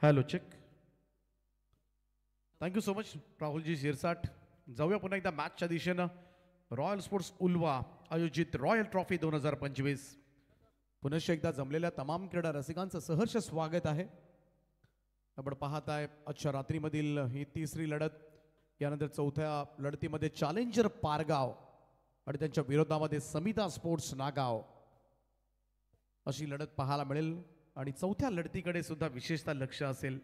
Hello check. Thank you so much Rahulji Shirsat. जाऊया पुन्हा एकदा मॅचच्या दिशेनं. रॉयल स्पोर्ट्स उल्वा आयोजित रॉयल ट्रॉफी 2025. पुनश्च एकदा जमलेल्या तमाम क्रीडा रसिकांचं सहर्ष स्वागत आहे. आपण पाहताय आजच्या रात्रीमधील ही तिसरी लढत. यानंतर चौथ्या लढतीमध्ये चॅलेंजर पारगाव आणि त्यांच्या विरोधामध्ये समिता स्पोर्ट्स नागाव अशी लढत पाहायला मिळेल. आणि चौथ्या लढतीकडे सुद्धा विशेषतः लक्ष असेल,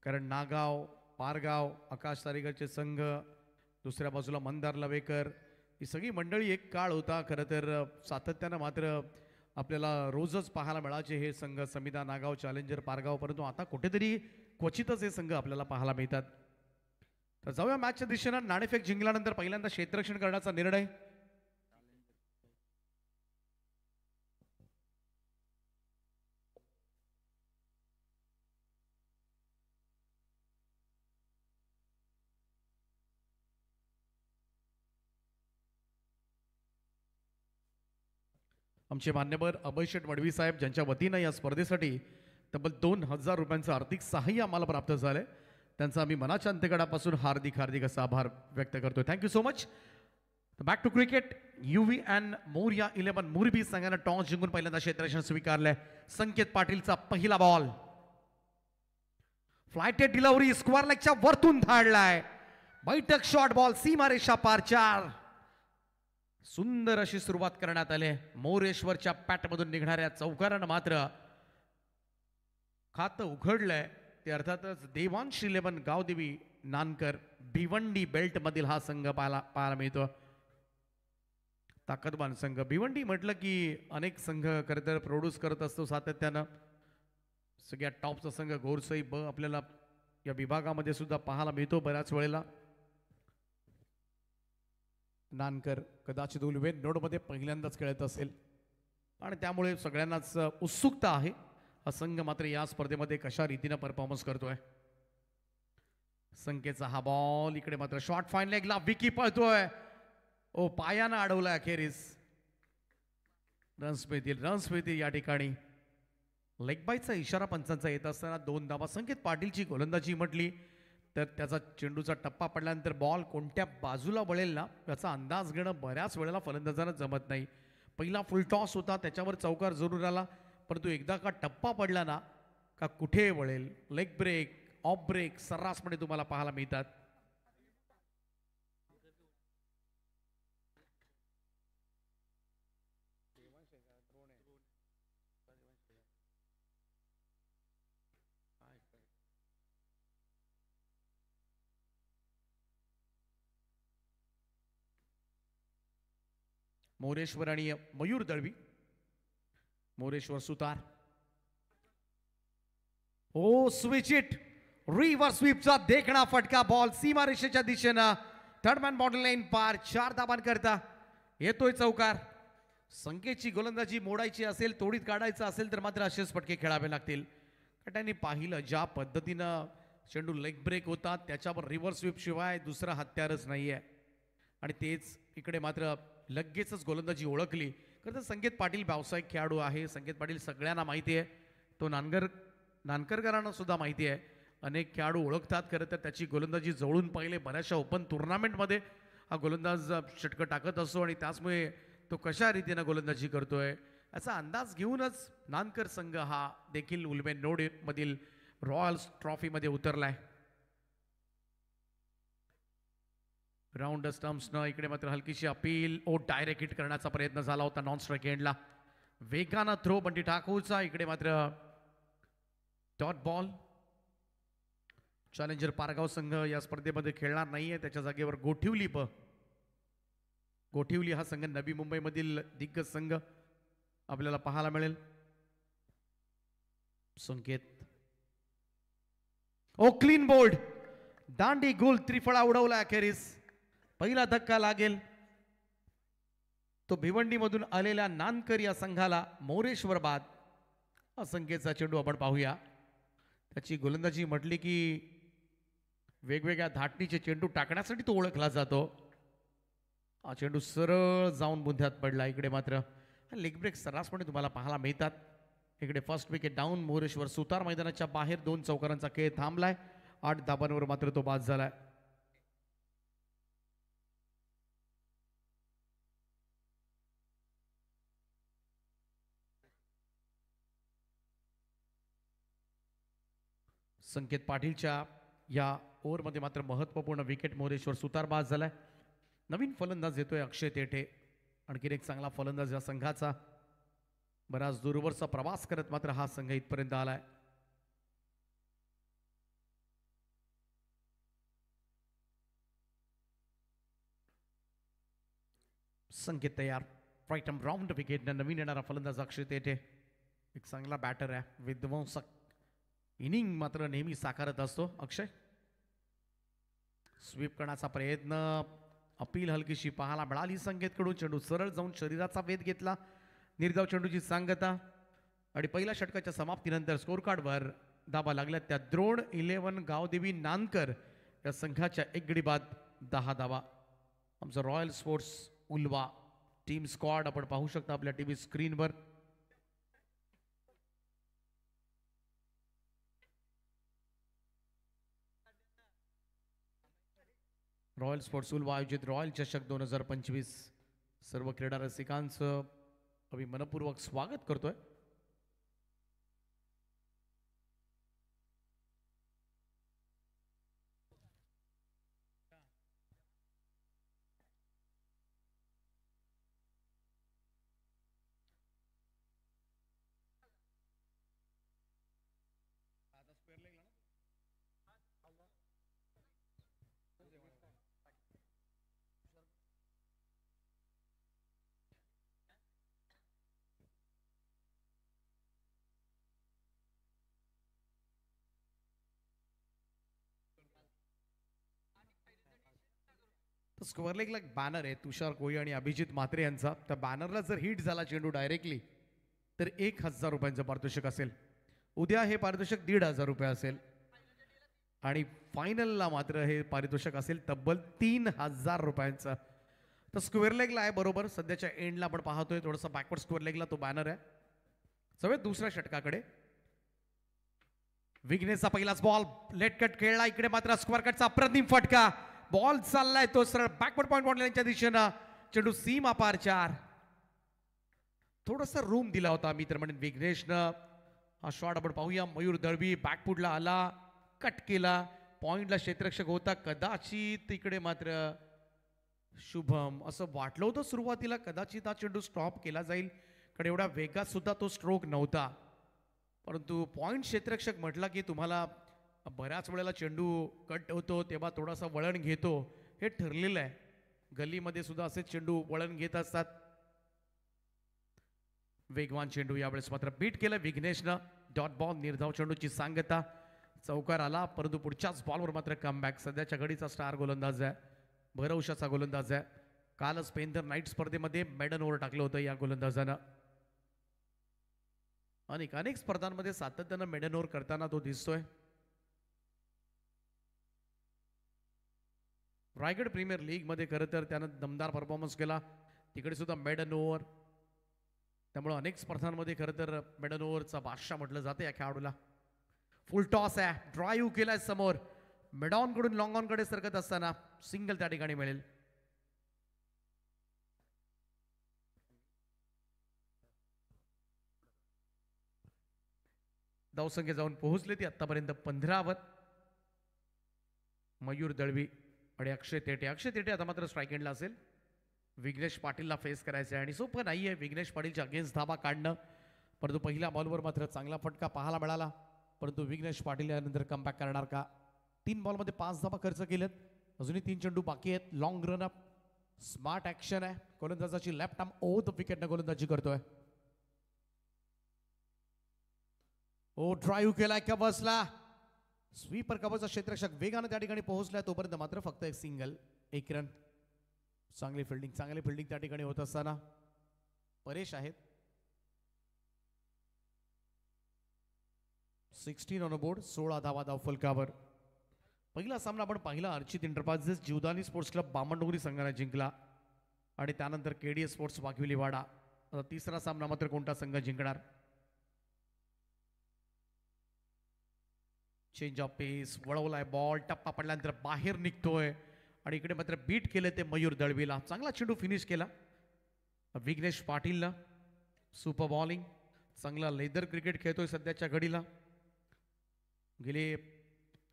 कारण नागाव, पारगाव, आकाश तारेकरचे संघ, दुसऱ्या बाजूला मंदार लवेकर, ही सगळी मंडळी एक काळ होता खरं तर सातत्यानं मात्र आपल्याला रोजच पाहायला मिळायचे हे संघ, समिता नागाव, चॅलेंजर पारगाव. परंतु आता कुठेतरी क्वचितच हे संघ आपल्याला पाहायला मिळतात. तर जाऊया मॅचच्या दिशेनं. नाणेफेक जिंकल्यानंतर पहिल्यांदा क्षेत्ररक्षण करण्याचा निर्णय. आमचे मान्यवर अभय शेठ मडवी साहेब, ज्यांच्या वतीनं या स्पर्धेसाठी तब्बल 2000 रुपयांचं आर्थिक सहाय्य आम्हाला प्राप्त झालंय, त्यांचा आम्ही मनाच्या अंतकडापासून हार्दिक हार्दिक असा आभार व्यक्त करतोय. Thank you so much. Back to cricket. UV&N Morya 11 Morbi संघानं टॉस जिंकून पहिल्यांदा क्षेत्ररक्षण स्वीकारलंय. संकेत पाटीलचा पहिला बॉल, फ्लायटेड डिलिव्हरी, स्क्वेअर लेगच्या वरतून धाडलाय. बैठक शॉट बॉल, सीमारेषा पार 4. सुंदर अशी सुरुवात करण्यात आली. मोरेश्वरच्या पॅटमधून निघणाऱ्या चौकारानं मात्र खातं उघडलंय. ते अर्थातच देवांश 11 गावदेवी नानकर भिवंडी बेल्ट मधील हा संघ पाहायला मिळतो. ताकदवान संघ. भिवंडी म्हटलं की अनेक संघ खरं तर प्रोड्यूस करत असतो सातत्यानं. सगळ्यात टॉपचा संघ घोरसई ब आपल्याला या विभागामध्ये सुद्धा पाहायला मिळतो बऱ्याच वेळेला. नानकर कदाचित उलवेन नोडमध्ये पहिल्यांदाच खेळत असेल आणि त्यामुळे सगळ्यांनाच उत्सुकता आहे हा संघ मात्र या स्पर्धेमध्ये कशा रीतीनं परफॉर्मन्स करतोय. संख्येचा हा बॉल, इकडे मात्र शॉर्ट फाईन लेगला विकी पळतोय. ओ, पायानं अडवलाय अखेरीस. रन्स मिळतील या ठिकाणी. लेग बाईचा इशारा पंचांचा येत असताना 2 धावा. संकेत पाटीलची गोलंदाजी म्हटली तर त्याचा चेंडूचा टप्पा पडल्यानंतर बॉल कोणत्या बाजूला वळेल ना याचा अंदाज घेणं बऱ्याच वेळेला फलंदाजांना जमत नाही. पहिला फुल टॉस होता, त्याच्यावर चौकार जरूर आला, परंतु एकदा का टप्पा पडला ना का कुठे वळेल. लेग ब्रेक, ऑफ ब्रेक सर्रासपणे तुम्हाला पाहायला मिळतात. मोरेश्वर आणि मयूर दळवी. मोरेश्वर सुतार. ओ, स्विच इट, रिव्हर्स स्वीपचा देखणा फटका. बॉल सीमारेषेच्या दिशेनं थर्डमॅन बॉर्डर लाईन पार. 4 धाबांकरता येतोय चौकार. संकेतची गोलंदाजी मोडायची असेल, तोडीत काढायचं असेल तर मात्र असेच फटके खेळावे लागतील. त्यांनी पाहिलं ज्या पद्धतीनं चेंडू लेग ब्रेक होता त्याच्यावर रिव्हर्स स्वीप शिवाय दुसरा हत्यारच नाहीये. आणि तेच इकडे मात्र लगेचच गोलंदाजी ओळखली. खरं तर संकेत पाटील व्यावसायिक खेळाडू आहे. संकेत पाटील सगळ्यांना माहिती आहे, तो नानकरकरांना सुद्धा माहिती आहे. अनेक खेळाडू ओळखतात. खरं तर त्याची गोलंदाजी जवळून पाहिले. बऱ्याचशा ओपन टुर्नामेंटमध्ये हा गोलंदाज षटकं टाकत असतो आणि त्याचमुळे तो कशा रीतीनं गोलंदाजी करतोय याचा अंदाज घेऊनच नानकर संघ हा देखील उल्मेन नोड मधील रॉयल ट्रॉफीमध्ये उतरलाय. राऊंड स्टम्प्सनं इकडे मात्र हलकीशी अपील. ओ, डायरेक्ट हिट करण्याचा प्रयत्न झाला होता नॉन स्ट्राईक एंडला. वेगानं थ्रो बंटी ठाकूरचा. इकडे मात्र डॉट बॉल. चॅलेंजर पारगाव संघ या स्पर्धेमध्ये खेळणार नाहीये. त्याच्या जागेवर गोठिवली हा संघ नवी मुंबईमधील दिग्गज संघ आपल्याला पाहायला मिळेल. संकेत. ओ, क्लीन बोल्ड, दांडी गोल, त्रिफळा उडवला अखेरीस. पहिला धक्का लागेल तो भिवंडीमधून आलेल्या नानकर या संघाला. मोरेश्वर बाद. संख्येचा चेंडू आपण पाहूया. त्याची गोलंदाजी म्हटली की वेगवेगळ्या धाटणीचे चेंडू टाकण्यासाठी तो ओळखला जातो. हा चेंडू सरळ जाऊन बुंध्यात पडला. इकडे मात्र लेग ब्रेक सर्रासपणे तुम्हाला पाहायला मिळतात. इकडे फर्स्ट विकेट डाऊन. मोरेश्वर सुतार मैदानाच्या बाहेर 2 चौकारांचा खेळ थांबलाय. 8 धाबांवर मात्र तो बाद झालाय. संकेत पाटीलच्या या ओव्हरमध्ये मात्र महत्त्वपूर्ण विकेट. मोरेश्वर सुतार बाद झालाय. नवीन फलंदाज येतोय अक्षय तेठे. आणखीन एक चांगला फलंदाज या संघाचा. बराच दूरवरचा प्रवास करत मात्र हा संघ इथपर्यंत आलाय. संकेत तयार. Right arm round wicket. नवीन येणारा फलंदाज अक्षय तेठे एक चांगला बॅटर आहे. विध्वंसक इनिंग मात्र नेहमी साकारत असतो अक्षय. स्वीप करण्याचा प्रयत्न. अपील हलकीशी पाहायला मिळाली संकेतकडून. चेंडू सरळ जाऊन शरीराचा वेध घेतला. निर्धाव चेंडूची सांगता. आणि पहिल्या षटकाच्या समाप्तीनंतर स्कोर कार्डवर धाबा लागल्या त्या द्रोण 11 गावदेवी नानकर या संघाच्या एक गडी बाद 10 धाबा. आमचं royal sports uvula team squad आपण पाहू शकता आपल्या टीव्ही स्क्रीनवर. रॉयल स्पोर्ट्स उल्वा आयोजित रॉयल चषक 2025 सर्व क्रीडा रसिकांचं आम्ही मनपूर्वक स्वागत करतोय. स्क्वेअर लेगला एक बॅनर आहे तुषार कोळी आणि अभिजित म्हात्रे यांचा. त्या बॅनरला जर हिट झाला चेंडू डायरेक्टली तर 1000 रुपयांचं पारितोषिक असेल. उद्या हे पारितोषिक 1500 रुपये असेल. आणि फायनलला मात्र हे पारितोषिक असेल तब्बल 3000 रुपयांचं. तर स्क्वेअर लेगला आहे बरोबर. सध्याच्या एंडला आपण पाहतोय थोडंसं बॅकवर्ड स्क्वेअर लेगला तो बॅनर आहे. सगळ्यात दुसऱ्या षटकाकडे विघ्नेशचा पहिलाच बॉल लेट कट खेळला. इकडे मात्र स्क्वेअर कटचा अप्रतिम फटका. बॉल चाललाय तो सरळ बॅकवर्ड पॉइंट बॉलच्या दिशेनं. चेंडू सीमा पार 4. थोडंसं रूम दिला होता मी तर म्हणेन विघ्नेशनं. हा शॉट आपण पाहूया. मयूर दळवी बॅकफुटला आला, कट केला. पॉइंटला क्षेत्ररक्षक होता कदाचित. इकडे मात्र शुभम असं वाटलं होतं सुरुवातीला कदाचित हा चेंडू स्टॉप केला जाईल कारण एवढ्या वेगात सुद्धा तो स्ट्रोक नव्हता. परंतु पॉइंट क्षेत्ररक्षक म्हटला की तुम्हाला बऱ्याच वेळेला चेंडू कट होतो तेव्हा थोडासा वळण घेतो हे ठरलेलं आहे. गल्लीमध्ये सुद्धा असेच चेंडू वळण घेत असतात. वेगवान चेंडू यावेळेस मात्र बीट केलं विघ्नेशनं. डॉट बॉल निर्धाव चेंडूची सांगता. चौकार आला परंतु पुढच्याच बॉलवर मात्र कमबॅक. सध्याच्या घडीचा स्टार गोलंदाज आहे, भरवशाचा गोलंदाज आहे. कालच पेंधर नाईट स्पर्धेमध्ये मेडन ओव्हर टाकलं होतं या गोलंदाजानं. अनेक स्पर्धांमध्ये सातत्यानं मेडन ओव्हर करताना तो दिसतोय. रायगड प्रीमियर लीग मध्ये खरं तर त्यानं दमदार परफॉर्मन्स केला. तिकडे सुद्धा मेडन ओव्हर. त्यामुळे अनेक स्पर्धांमध्ये खरं तर मेडन ओव्हरचा बादशाह म्हटलं जातं या खेळाडूला. फुल टॉस आहे. ड्राईव्ह केलाय समोर. मेडॉन कडून लॉंग ऑन कडे सरकत असताना सिंगल त्या ठिकाणी मिळेल. धावसंख्या जाऊन पोहोचले ती आतापर्यंत 15 वर. मयूर दळवी आणि अक्षय तेठे. अक्षय तेठे आता मात्र स्ट्राईक एंडला असेल. विघ्नेश पाटीलला फेस करायचं आहे आणि सोपं नाही आहे विघ्नेश पाटीलच्या अगेन्स्ट धाबा काढणं. परंतु पहिल्या बॉलवर मात्र चांगला फटका पाहायला मिळाला. परंतु विघ्नेश पाटील यानंतर कमबॅक करणार का? 3 बॉलमध्ये 5 धाबा खर्च केलेत. अजूनही 3 चेंडू बाकी आहेत. Long run up. Smart action आहे. गोलंदाजाची लेफ्ट आर्म ओव्हर द विकेटने गोलंदाजी करतोय. ओ ड्राईव्ह केलाय कव्हर्सला. स्वीपर कव्हरचा क्षेत्ररक्षक वेगानं त्या ठिकाणी पोहोचलाय. तोपर्यंत मात्र फक्त एक सिंगल, 1 रन. चांगली फिल्डिंग त्या ठिकाणी होत असताना परेश आहेत. 16 ऑन बोर्ड. 16 धावा धावफलकावर. पहिला सामना आपण पाहिला Archit enterprises Jivdani sports club Bamandongri संघाने जिंकला आणि त्यानंतर केडीएस स्पोर्ट्स वाघविलीवाडा. आता तिसरा सामना मात्र कोणता संघ जिंकणार? चेंज ऑफ पेस, वळवलाय बॉल, टप्पा पडल्यानंतर बाहेर निघतोय आणि इकडे मात्र बीट केलं ते मयूर दळवीला. चांगला चेंडू फिनिश केला विघ्नेश पाटीलला. सुपर बॉलिंग, चांगला लेदर क्रिकेट खेळतोय सध्याच्या घडीला. गेले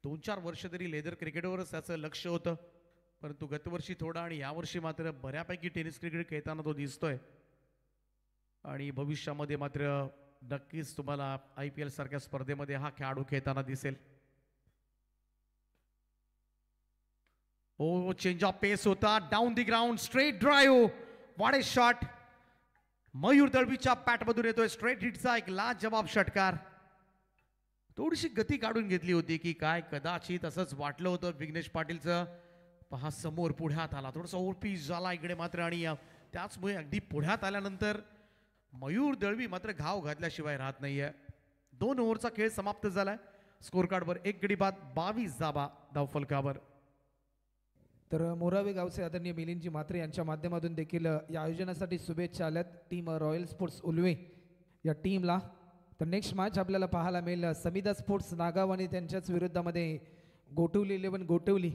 2-4 वर्ष तरी लेदर क्रिकेटवरच त्याचं लक्ष होतं, परंतु गतवर्षी थोडा आणि यावर्षी मात्र बऱ्यापैकी टेनिस क्रिकेट खेळताना तो दिसतोय. आणि भविष्यामध्ये मात्र नक्कीच तुम्हाला IPL सारख्या स्पर्धेमध्ये हा खेळाडू खेळताना दिसेल. ओ चेंज ऑफ पेस होता, down the ground, straight drive, what a shot. Mayur दळवीच्या पॅटमधून येतोय स्ट्रेट हिटचा एक लाजवाब षटकार. थोडीशी गती काढून घेतली होती की काय, कदाचित असंच वाटलं होतं विघ्नेश पाटीलचं. पहा समोर पुढ्यात आला, थोडासा ओव्हरपीस झाला इकडे मात्र आणि त्याचमुळे अगदी पुढ्यात आल्यानंतर मयूर दळवी मात्र घाव घातल्याशिवाय राहत नाहीये. 2 ओव्हरचा खेळ समाप्त झालाय. स्कोर कार्डवर 1 गडी बाद 22 धावा धावफलकावर. तर मोरावे गावचे आदरणीय मिलिंदजी म्हात्रे यांच्या माध्यमातून देखील या आयोजनासाठी शुभेच्छा आल्यात टीम रॉयल स्पोर्ट्स उल्वे या टीमला. तर नेक्स्ट मॅच आपल्याला पाहायला मिळेल समिदा स्पोर्ट्स नागाव आणि त्यांच्याच विरुद्धामध्ये गोटवली 11 गोटवली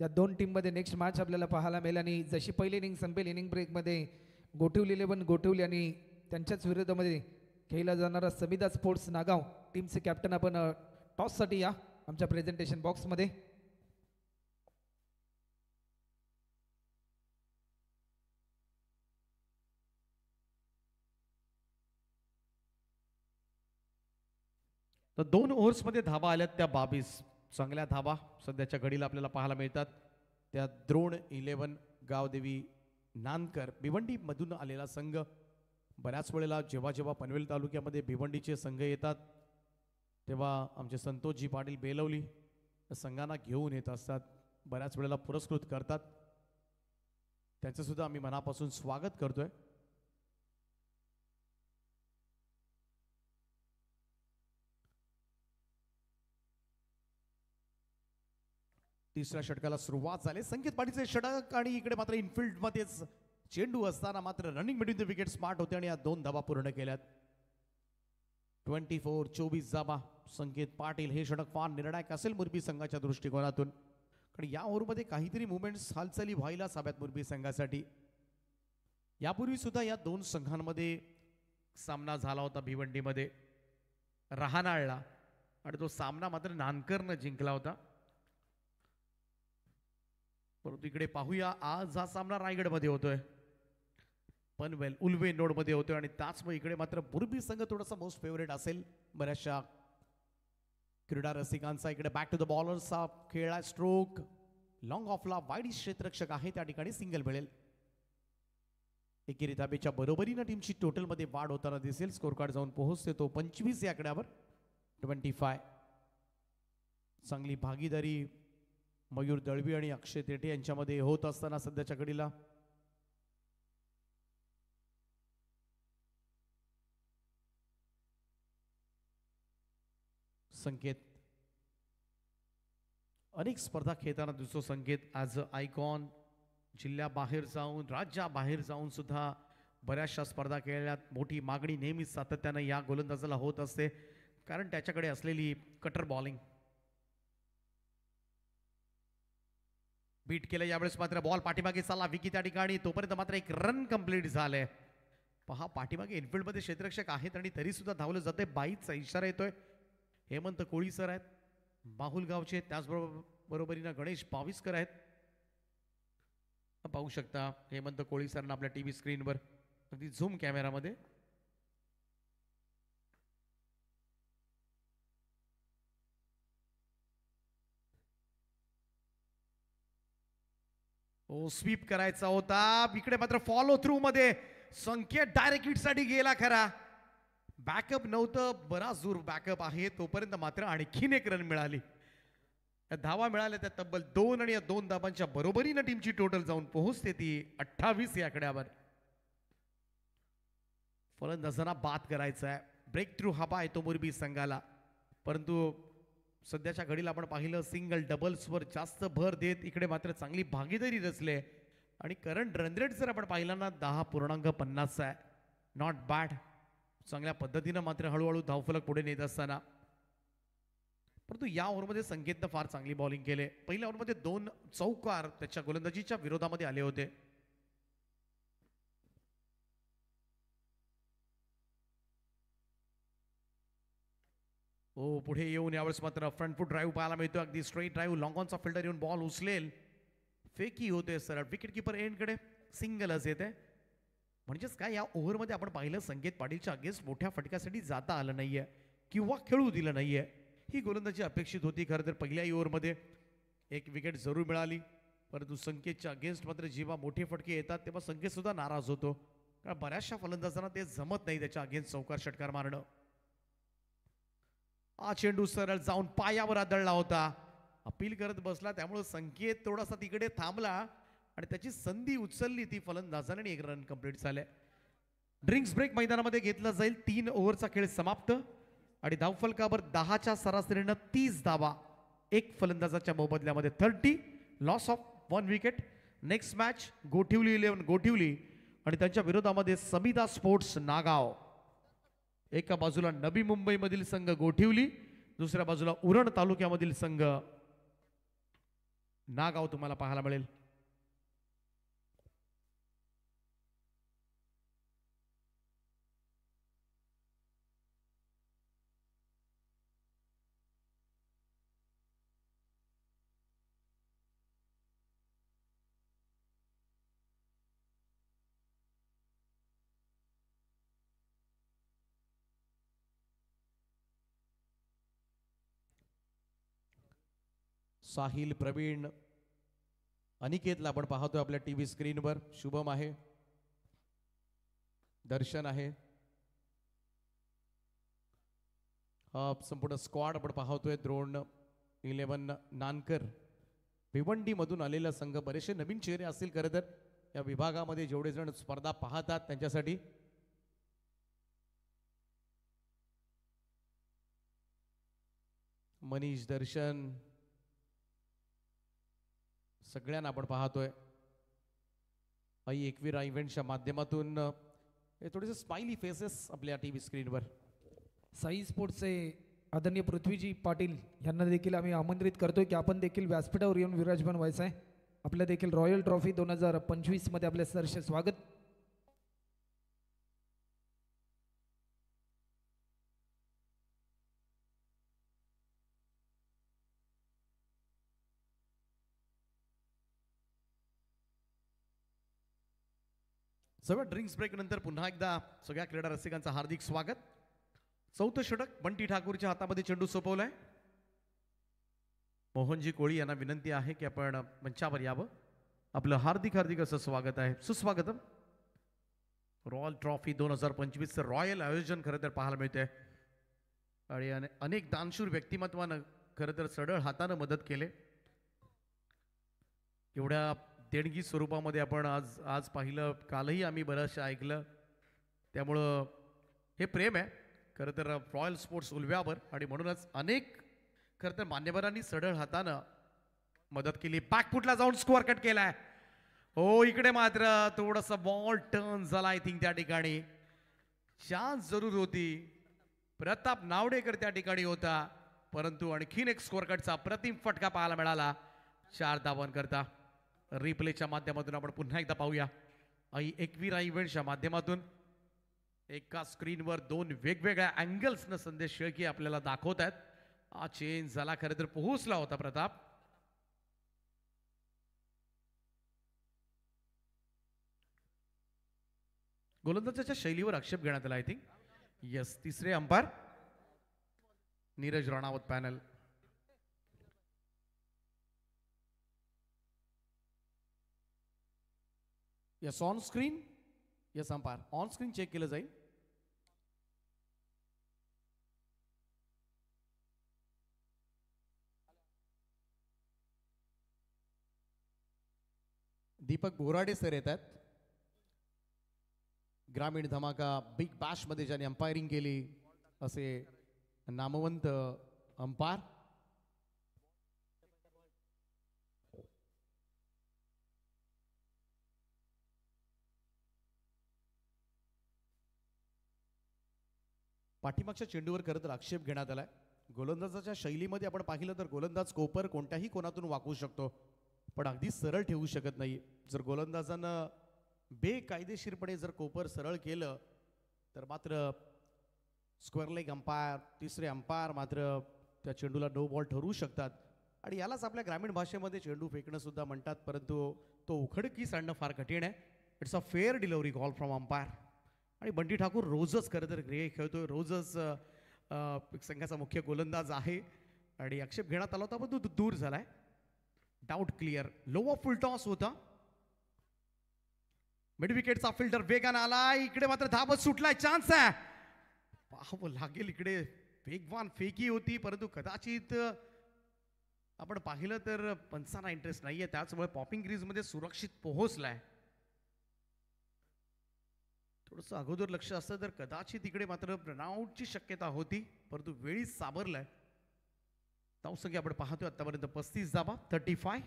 या 2 टीममध्ये नेक्स्ट मॅच आपल्याला पाहायला मिळेल. आणि जशी पहिली इनिंग संपेल इनिंग ब्रेकमध्ये गोटवली 11 गोटवली आणि त्यांच्याच विरुद्धामध्ये खेळला जाणारा समिदा स्पोर्ट्स नागाव टीमचे कॅप्टन आपण टॉससाठी या आमच्या प्रेझेंटेशन बॉक्समध्ये. तर 2 ओव्हर्समध्ये धावा आल्यात त्या 22. चांगल्या धावा सध्याच्या घडीला आपल्याला पाहायला मिळतात. त्या द्रोण 11 गावदेवी नानकर भिवंडी मधून आलेला संघ. बऱ्याच वेळेला जेव्हा जेव्हा पनवेल तालुक्यामध्ये भिवंडीचे संघ येतात तेव्हा आमचे संतोषजी पाटील बेलवली संघांना घेऊन येत असतात, बऱ्याच वेळेला पुरस्कृत करतात. त्यांचं सुद्धा आम्ही मनापासून स्वागत करतोय. तिसऱ्या षटकाला सुरुवात झाली. संकेत पाटीलचे षटक आणि इकडे मात्र इनफिल्ड मध्येच चेंडू असताना मात्र running between the wicket smart होते आणि या 2 धावा पूर्ण केल्यात. 24 धावा. संकेत पाटील हे षटक फार निर्णायक असेल मुरबी संघाच्या दृष्टिकोनातून, कारण या ओव्हरमध्ये काहीतरी मुवमेंट्स हालचाली व्हायलाच हव्यात मुरबी संघासाठी. यापूर्वी सुद्धा या 2 संघांमध्ये सामना झाला होता भिवंडीमध्ये रहानाळला आणि तो सामना मात्र नानकरनं जिंकला होता. परंतु इकडे पाहूया आज हा सामना रायगडमध्ये होतोय, पनवेल उल्वे नोडमध्ये होतोय आणि त्याचमुळे इकडे मात्र मुरबी संघ थोडासा मोस्ट फेवरेट असेल बऱ्याचशा क्रीडा रसिकांचा. इकडे बॅक टू द बॉलर्सचा खेळला, स्ट्रोक लॉंग ऑफला वाईड क्षेत्ररक्षक आहे त्या ठिकाणी सिंगल मिळेल. एकेरी धाबेच्या बरोबरीनं टीमची टोटलमध्ये वाढ होताना दिसेल. स्कोर कार्ड जाऊन पोहोचते तो 25 या आकड्यावर 25. चांगली भागीदारी मयूर दळवी आणि अक्षय तेटे यांच्यामध्ये होत असताना सध्याच्या घडीला संकेत अनेक स्पर्धा खेळताना दिसतो. संकेत ॲज अ आयकॉन जिल्ह्याबाहेर जाऊन राज्याबाहेर जाऊन सुद्धा बऱ्याचशा स्पर्धा खेळल्यात. मोठी मागणी नेहमीच सातत्यानं या गोलंदाजाला होत असते, कारण त्याच्याकडे असलेली कटर बॉलिंग. बीट केलं यावेळेस मात्र बॉल पाठीमागे चालला विकी त्या ठिकाणी, तोपर्यंत मात्र एक रन कंप्लीट झालंय. पहा पाठीमागे इनफिल्डमध्ये क्षेत्ररक्षक आहेत आणि तरी सुद्धा धावलं जाते. बाईचा इशारा येतोय. हेमंत कोळी सर आहेत बाहुलगावचे, त्याचबरोबरीनं गणेश पाविस्कर आहेत. पाहू शकता हेमंत कोळी सरांना आपल्या टीव्ही स्क्रीनवर अगदी झूम कॅमेरामध्ये. ओ स्वीप करायचा होता, इकडे मात्र फॉलो थ्रू मध्ये संकेत डायरेक्ट हिट साठी गेला. खरा बॅकअप नव्हतं, बराच दूर बॅकअप आहे, तोपर्यंत मात्र आणखीन एक रन मिळाली. धावा मिळाल्या त्या तब्बल 2 आणि या 2 धावांच्या बरोबरीनं टीमची टोटल जाऊन पोहोचते ती 28 या आकड्यावर. फलंदाजांना बाद करायचा आहे, ब्रेक थ्रू हवा येतो मुरबी संघाला, परंतु सध्याच्या घडीला आपण पाहिलं सिंगल डबल्सवर जास्त भर देत इकडे मात्र चांगली भागीदारी रचले आणि करंट रन रेट जर आपण पाहिला ना 10.50 आहे. Not bad. चांगल्या पद्धतीनं मात्र हळूहळू धावफलक पुढे नेत असताना परंतु या ओव्हरमध्ये संकेतनं फार चांगली बॉलिंग केले. पहिल्या ओव्हरमध्ये 2 चौकार त्याच्या गोलंदाजीच्या विरोधामध्ये आले होते. पुढे येऊन यावेळेस मात्र फ्रंट फूट ड्राईव्ह पाहायला मिळतो. अगदी स्ट्रेट ड्राईव्ह, लॉंग ऑनचा फिल्डर येऊन बॉल उचलेल, फेकी होते सरळ विकेट किपर एंडकडे, सिंगलच येते. म्हणजेच काय, या ओव्हरमध्ये आपण पाहिलं संकेत पाटीलच्या अगेन्स्ट मोठ्या फटक्यासाठी जाता आलं नाहीये किंवा खेळू दिलं नाहीये. ही गोलंदाजी अपेक्षित होती. खरं तर पहिल्याही ओव्हरमध्ये एक विकेट जरूर मिळाली, परंतु संकेतच्या अगेन्स्ट मात्र जेव्हा मोठे फटके येतात तेव्हा संकेत सुद्धा नाराज होतो, कारण बऱ्याचशा फलंदाजांना ते जमत नाही त्याच्या अगेन्स्ट चौकार षटकार मारणं. हा चेंडू सरळ जाऊन पायावर आदळला होता, अपील करत बसला, त्यामुळे संकेत थोडासा तिकडे थांबला आणि त्याची संधी उचलली ती फलंदाजाने आणि 1 रन कंप्लीट झाले. ड्रिंक्स ब्रेक मैदानामध्ये घेतला जाईल. 3 ओव्हरचा खेळ समाप्त आणि धावफलकावर 10च्या सरासरीनं 30 धावा, 1 फलंदाजाच्या मोबदल्यामध्ये 30, loss of 1 wicket. Next match Gothivali 11 Gothivali आणि त्यांच्या विरोधामध्ये समिधा स्पोर्ट्स नागाव. एका बाजूला नवी मुंबईमधील संघ गोठिवली, दुसऱ्या बाजूला उरण तालुक्यामधील संघ नागाव तुम्हाला पाहायला मिळेल. साहिल, प्रवीण, अनिकेतला आपण पाहतोय आपल्या टीव्ही स्क्रीनवर. शुभम आहे, दर्शन आहे, हा संपूर्ण स्क्वॉड आपण पाहतोय. द्रोण, 11 नानकर, भिवंडी मधून आलेला संघ. बरेचसे नवीन चेहरे असतील खरं तर या विभागामध्ये, जेवढे जण स्पर्धा पाहतात त्यांच्यासाठी. मनीष, दर्शन, सगळ्यांना आपण पाहतोय. आई एकविरा इव्हेंटच्या माध्यमातून हे थोडेसे स्माइली फेसेस आपल्या टीव्ही स्क्रीनवर. साई स्पोर्ट्सचे आदरणीय पृथ्वीजी पाटील यांना देखील आम्ही आमंत्रित करतोय की आपण देखील व्यासपीठावर येऊन विराजमान व्हायचं आहे. आपल्या देखील रॉयल ट्रॉफी 2025 मध्ये आपले सहर्ष स्वागत. सगळ्या ड्रिंक्स ब्रेक नंतर पुन्हा एकदा सगळ्या क्रीडा रसिकांचं हार्दिक स्वागत. 4थं षटक बंटी ठाकूरच्या हातामध्ये चेंडू सोपवलाय. मोहनजी कोळी यांना विनंती आहे की आपण मंचावर यावं. आपलं हार्दिक हार्दिक असं स्वागत आहे, सुस्वागतम. रॉयल ट्रॉफी 2025 रॉयल आयोजन खरं तर पाहायला मिळते आणि अनेक दानशूर व्यक्तिमत्वानं खरं तर सढळ हातानं मदत केले. एवढ्या देणगी स्वरूपामध्ये आपण आज पाहिलं, कालही आम्ही बरंचसं ऐकलं. त्यामुळं हे प्रेम आहे खरं तर रॉयल स्पोर्ट्स उल्व्यावर आणि म्हणूनच अनेक खरं तर मान्यवरांनी सढळ हातानं मदत केली. बॅकफुटला जाऊन स्कोअर कट केलाय. हो, इकडे मात्र थोडासा बॉल टर्न झाला आय थिंक त्या ठिकाणी. चान्स जरूर होती. प्रताप नावडेकर त्या ठिकाणी होता, परंतु आणखीन एक स्कोअर कटचा अप्रतिम फटका पाहायला मिळाला 4 धावांकरता. रिप्लेच्या माध्यमातून आपण पुन्हा एकदा पाहूया. आई एकविरा इव्हेंटच्या माध्यमातून एका स्क्रीनवर 2 वेगवेगळ्या अँगल्सनं संदेश शेळके आपल्याला दाखवत आहेत. हा चेंज झाला, खरं तर पोहोचला होता प्रताप. गोलंदाजाच्या शैलीवर आक्षेप घेण्यात आला आय थिंक. यस, तिसरे umpire Neeraj Ranawat panel. Yes, on screen. Yes, umpire on screen check केलं जाईल. दीपक बोराडे सर येतात. ग्रामीण धमाका बिग बॅश मध्ये ज्यांनी अंपायरिंग केली असे नामवंत अंपायर. पाठीमागच्या चेंडूवर खरं तर आक्षेप घेण्यात आलाय. गोलंदाजाच्या शैलीमध्ये आपण पाहिलं तर गोलंदाज कोपर कोणत्याही कोणातून वाकवू शकतो, पण अगदी सरळ ठेवू शकत नाही. जर गोलंदाजानं बेकायदेशीरपणे जर कोपर सरळ केलं तर मात्र स्क्वेअर लेग अंपायर, तिसरे अंपायर मात्र त्या चेंडूला नो बॉल ठरवू शकतात. आणि यालाच आपल्या ग्रामीण भाषेमध्ये चेंडू फेकणं सुद्धा म्हणतात, परंतु तो उघडकीस आणणं फार कठीण आहे. It's a fair delivery call from umpire. आणि बंटी ठाकूर रोजच खरं तर क्रिकेट खेळतोय, रोजच संघाचा मुख्य गोलंदाज आहे आणि आक्षेप घेण्यात आला होता पण तो दूर झालाय. Doubt clear. Low of full toss होता. मिड विकेटचा फिल्डर वेगानं आलाय, इकडे मात्र धाबत सुटलाय, चान्स आहे, पाहावं लागेल. इकडे वेगवान फेकी होती, परंतु कदाचित आपण पाहिलं तर पंचांना इंटरेस्ट नाहीये, त्याचमुळे पॉपिंग क्रीजमध्ये सुरक्षित पोहोचलाय. थोडंसं अगोदर लक्ष असतं तर कदाचित इकडे मात्र रनआउटची शक्यता होती, परंतु वेळीच सावरलाय. धावसंख्या आपण पाहतोय आतापर्यंत 35 धावा, 35.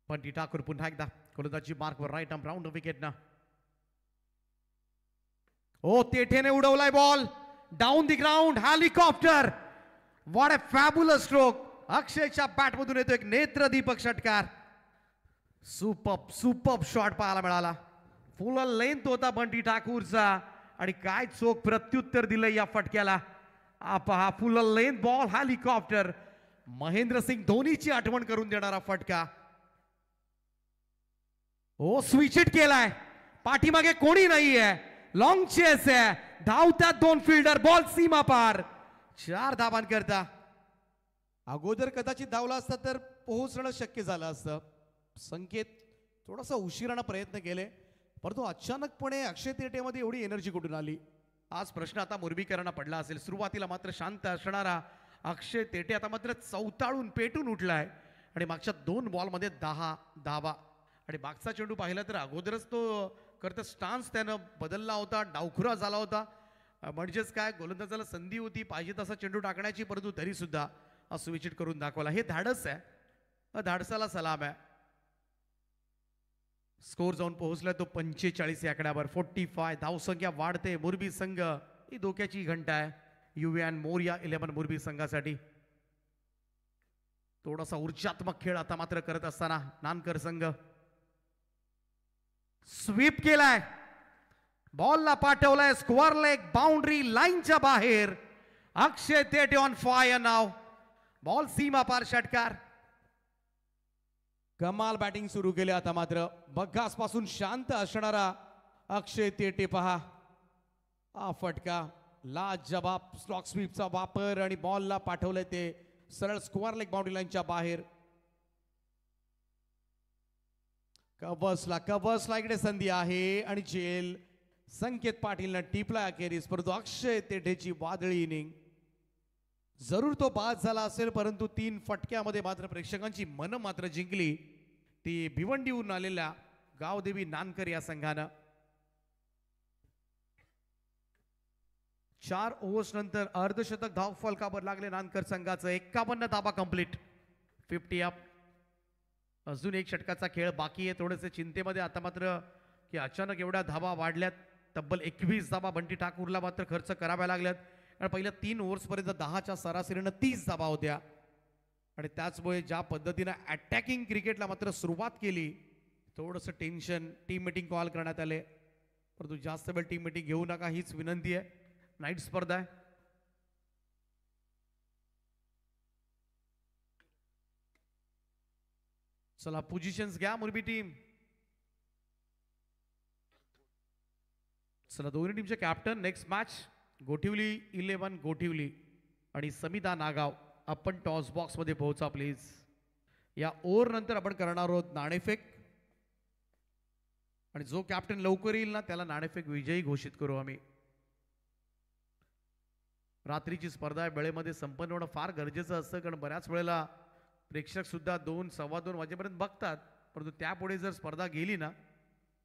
बंटी ठाकूर पुन्हा एकदा गोलंदाजी मार्कवर, राईट आर्म राऊंड विकेट ना. ओ तेठेने उडवलाय ball down the ground, helicopter. What a fabulous stroke. अक्षयच्या बॅटमधून येतो एक नेत्रदीपक षटकार. सुपर्ब शॉट पाहायला मिळाला. फुल लेंथ होता बंटी ठाकूरचा आणि काय चोख प्रत्युत्तर दिलं या फटक्याला. पहा फुल लेंथ बॉल, हेलिकॉप्टर. महेंद्रसिंग धोनीची आठवण करून देणारा फटका. ओ स्विच हिट केलाय, पाठीमागे कोणी नाहीये, लॉंग चेस आहे, धावतात दोन फिल्डर, बॉल सीमा पार. 4 धावांकरता. अगोदर कदाचित धावला असता तर पोहोचणं शक्य झालं असतं. संकेत थोडासा उशिरानं प्रयत्न केले, परंतु अचानकपणे अक्षय तेटेमध्ये एवढी एनर्जी कुठून आली. आज प्रश्न आता मुरबीकरांना पडला असेल. सुरुवातीला मात्र शांत असणारा अक्षय तेटे आता मात्र चौताळून पेटून उठलाय आणि मागच्या 2 बॉलमध्ये 10 धावा. आणि मागचा चेंडू पाहिला तर अगोदरच तो करता स्टान्स त्यानं बदलला होता, डावखुरा झाला होता. म्हणजेच काय, गोलंदाजाला संधी होती पाहिजे तसा चेंडू टाकण्याची, परंतु तरी सुद्धा स्विच करून दाखवला. हे धाडस आहे, धाडसाला सलाम आहे. स्कोर जाऊन पोहोचलाय तो 45 या आकड्यावर. 45. धावसंख्या वाढते. मुरबी संघ ही धोक्याची घंटा आहे. युव्यान मोरिया 11 मुरबी संघासाठी. थोडासा ऊर्जात्मक खेळ आता मात्र करत असताना नानकर संघ स्वीप केलाय, बॉलला पाठवलाय, स्क्वेअर लेग, बाउंड्री लाईनच्या बाहेर. अक्षय Tete on fire now. Ball सीमा पार षटकार. कमाल बॅटिंग सुरू केली आता मात्र. बग्गास पासून शांत असणारा अक्षय तेटे पहा. हा फटका लाजवाब स्लॉक स्वीपचा वापर आणि बॉलला पाठवलंय ते सरळ स्क्वेअर लेग बाउंड्री लाईनच्या बाहेर. कबसला इकडे संधी आहे आणि जेल. संकेत पाटीलनं टिपला अखेरीस, परंतु अक्षय तेटेची वादळी इनिंग. जरूर तो बाद झाला असेल, परंतु 3 फटक्यामध्ये मात्र प्रेक्षकांची मन मात्र जिंकली ती भिवंडीहून आलेल्या गावदेवी नानकर या संघानं. 4 ओव्हर्स नंतर अर्धशतक धाव फलकावर लागले नानकर संघाचं. 51 धावा कंप्लीट. 50 अप. अजून एक षटकाचा खेळ बाकी आहे. थोडेसे चिंतेमध्ये आता मात्र की अचानक एवढ्या धावा वाढल्यात. तब्बल 21 धावा बंटी ठाकूरला मात्र खर्च कराव्या लागल्यात. कारण पहिल्या 3 ओव्हर्सपर्यंत 10च्या सरासरीनं 30 धावा होत्या आणि त्याचमुळे ज्या पद्धतीनं अटॅकिंग क्रिकेटला मात्र सुरुवात केली, थोडंसं टेन्शन. टीम मीटिंग कॉल करण्यात आले, परंतु जास्त वेळ टीम मीटिंग घेऊ नका हीच विनंती आहे. नाईट स्पर्धा आहे. चला पोझिशन्स घ्या मुरबी टीम. चला दोन्ही टीमचे captain. Next match Gothivali 11 Gothivali आणि समिता नागाव. आपण टॉस बॉक्स मध्ये पोहोचा प्लीज. या ओव्हर नंतर आपण करणार आहोत नाणेफेक आणि जो कॅप्टन लवकर येईल ना त्याला नाणेफेक विजयी घोषित करू आम्ही. रात्रीची स्पर्धा आहे, वेळेमध्ये संपन्न होणं फार गरजेचं असतं, कारण बऱ्याच वेळेला प्रेक्षक सुद्धा 2 सव्वा 2 वाजेपर्यंत बघतात, परंतु त्यापुढे जर स्पर्धा गेली ना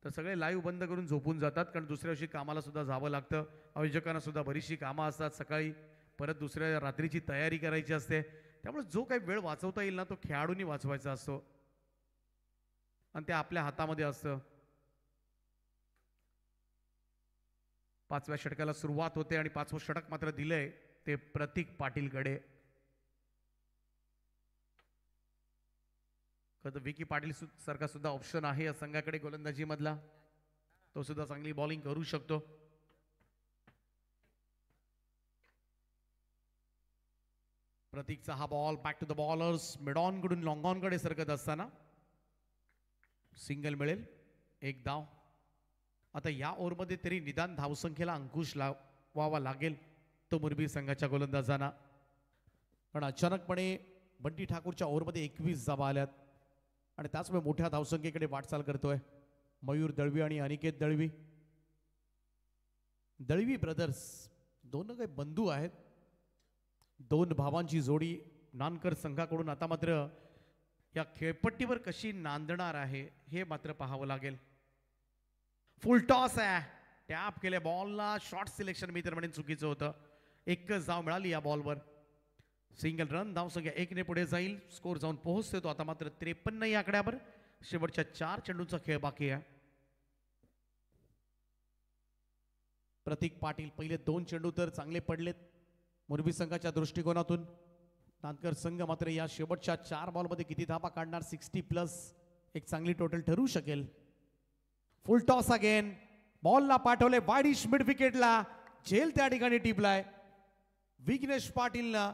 तर सगळे लाईव्ह बंद करून झोपून जातात, कारण दुसऱ्या दिवशी कामाला सुद्धा जावं लागतं. आयोजकांना सुद्धा बरीचशी कामं असतात, सकाळी परत दुसऱ्या रात्रीची तयारी करायची असते. त्यामुळे जो काही वेळ वाचवता येईल ना तो खेळाडूंनी वाचवायचा असतो. आणि ते आपल्या हातामध्ये असतं. 5व्या षटकाला सुरुवात होते आणि 5वं षटक मात्र दिलंय ते प्रतीक पाटीलकडे. विकी पाटील सारखा सुद्धा ऑप्शन आहे या संघाकडे गोलंदाजी मधला. तो सुद्धा चांगली बॉलिंग करू शकतो. प्रतीकचा हा ball back to the bowlers. Mid on कडून लॉंग ऑन कडे सरकत असताना सिंगल मिळेल. एक धाव. आता या ओव्हरमध्ये तरी निदान धावसंख्येला अंकुश लावावा लागेल तो मुरबी संघाच्या गोलंदाजांना. पण अचानकपणे बंटी ठाकूरच्या ओव्हरमध्ये 21 धावा आल्यात आणि त्याचमुळे मोठ्या धावसंख्येकडे वाटचाल करतोय मयूर दळवी आणि अनिकेत दळवी. दळवी ब्रदर्स दोन काही बंधू आहेत. दोन भावांची जोडी नानकर संघाकडून आता मात्र या खेळपट्टीवर कशी नांदणार आहे हे मात्र पाहावं लागेल. फुल टॉस आहे. टॅप केले बॉलला. शॉर्ट सिलेक्शन मी तर म्हणेन चुकीचं होतं. एकच धाव मिळाली या बॉलवर. Single run. धावसंख्या 1ने पुढे जाईल. स्कोर जाऊन पोहोचते तो आता मात्र 53 या आकड्यावर. शेवटच्या 4 चेंडूंचा खेळ बाकी आहे. प्रतीक पाटील पहिले 2 चेंडू तर चांगले पडलेत मुरबी संघाच्या दृष्टिकोनातून. नानकर संघ मात्र या शेवटच्या 4 बॉलमध्ये किती धावा काढणार. 60+ एक चांगली टोटल ठरू शकेल. फुल टॉस अगेन. बॉलला पाठवले वाईडिश मिड विकेटला. झेल त्या ठिकाणी टिपलाय विघ्नेश पाटीलनं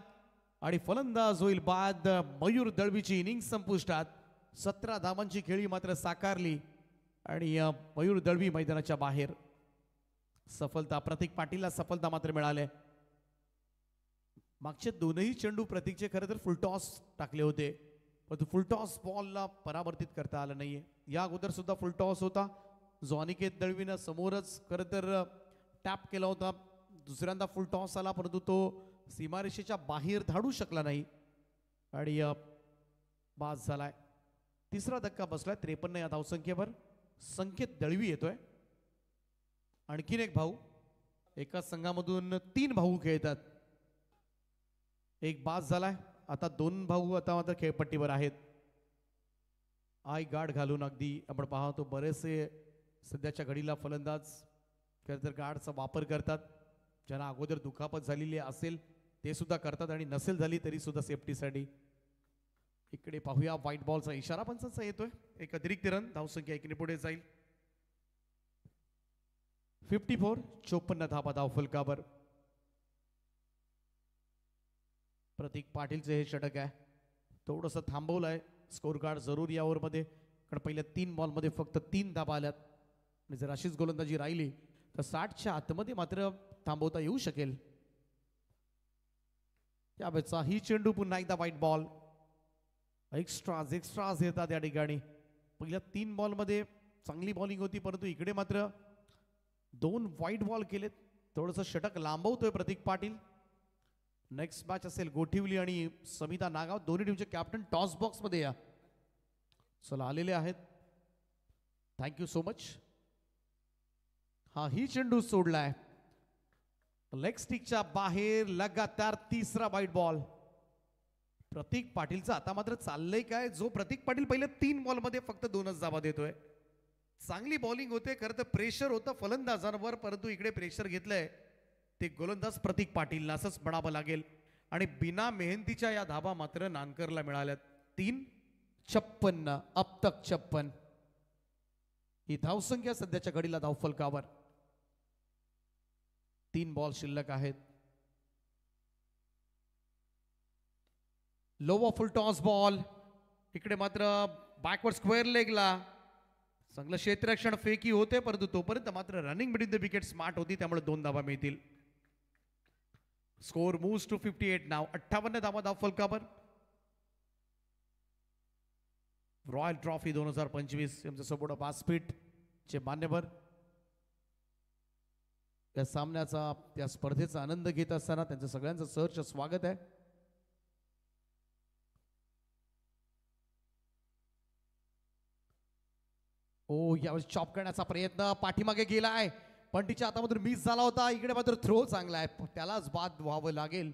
आणि फलंदाज होईल बाद. मयूर दळवीची इनिंग संपुष्टात. 17 धावांची खेळी मात्र साकारली आणि मयूर दळवी मैदानाच्या बाहेर. सफलता प्रतीक पाटीलला सफलता मात्र मिळाले. मागचे दोनही चेंडू प्रतीकचे खरं तर फुलटॉस टाकले होते पण फुलटॉस बॉलला परावर्तित करता आलं नाहीये. या अगोदर सुद्धा फुलटॉस होता जो अनिकेत दळवीनं समोरच खरं तर टॅप केला होता. दुसऱ्यांदा फुलटॉस आला परंतु तो सीमारेषेच्या बाहेर धाडू शकला नाही आणि बाद झालाय. तिसरा धक्का बसलाय 53 या धावसंख्येवर. संकेत दळवी येतोय. आणखीन एक भाऊ. एकाच संघामधून 3 भाऊ खेळतात. एक बाद झालाय. आता 2 भाऊ आता मात्र खेळपट्टीवर आहेत. आय गार्ड घालून अगदी आपण पाहतो बरेचसे सध्याच्या घडीला फलंदाज खरं तर गार्डचा वापर करतात. ज्यांना अगोदर दुखापत झालेली असेल ते सुद्धा करतात आणि नसेल झाली तरी सुद्धा सेफ्टीसाठी. इकडे पाहूया व्हाईट बॉलचा इशारा पंचांचा येतोय. एक अतिरिक्त रन. धावसंख्या 1ने पुढे जाईल. 54. 54 धावा धाव फलकावर. प्रतीक पाटीलचे हे षटक आहे. थोडंसं थांबवलंय स्कोर कार्ड जरूर या ओव्हरमध्ये कारण पहिल्या 3 बॉलमध्ये फक्त 3 धावा आल्यात आणि जर अशीच गोलंदाजी राहिली तर 60च्या आतमध्ये मात्र थांबवता येऊ शकेल. त्यावेळेचा ही चेंडू पुन्हा एकदा व्हाईट बॉल. एक्स्ट्राज येतात या ठिकाणी. पहिल्या 3 बॉलमध्ये चांगली बॉलिंग होती परंतु इकडे मात्र 2 व्हाईट बॉल केलेत. थोडंसं षटक लांबवतोय प्रतीक पाटील. नेक्स्ट मॅच असेल गोठिवली आणि समिता नागाव. दोन्ही टीमचे कॅप्टन टॉस बॉक्स मध्ये या. चला आलेले आहेत. Thank you so much. हा ही चेंडू सोडलाय लेग स्टिकच्या बाहेर. लगातार तिसरा व्हाईट बॉल. प्रतीक पाटीलचं आता मात्र चाललंय काय. जो प्रतीक पाटील पहिले 3 बॉलमध्ये फक्त 2च धावा देतोय. चांगली बॉलिंग होते. खरं तर प्रेशर होतं फलंदाजांवर परंतु इकडे प्रेशर घेतलंय ते गोलंदाज प्रतीक पाटील असंच म्हणावं लागेल. आणि बिना मेहनतीच्या या धावा मात्र नानकरला मिळाल्यात. 3-56 अब तक 56 ही धावसंख्या सध्याच्या घडीला धावफलकावर. 3 बॉल शिल्लक आहेत. लोवा फुल टॉस बॉल. इकडे मात्र बॅकवर्ड स्क्वेअर लेगला चांगलं क्षेत्ररक्षण फेकी होते परंतु तोपर्यंत मात्र running between the wicket smart होती त्यामुळे 2 धावा मिळतील. स्कोर मूव्स टू 58 नाव. 58 धावा धाव फलकावर. रॉयल ट्रॉफी 2025 यांचं सपोर्ट व्यासपीठ चे मान्यवर या सामन्याचा त्या स्पर्धेचा आनंद घेत असताना त्यांचं सगळ्यांचं सहर्ष स्वागत आहे. ओ यावेळी चॉप करण्याचा प्रयत्न पाठीमागे गेलाय पण तिच्या हातामधून मिस झाला होता. इकडे मात्र थ्रो चांगला आहे त्यालाच बाद व्हावं लागेल.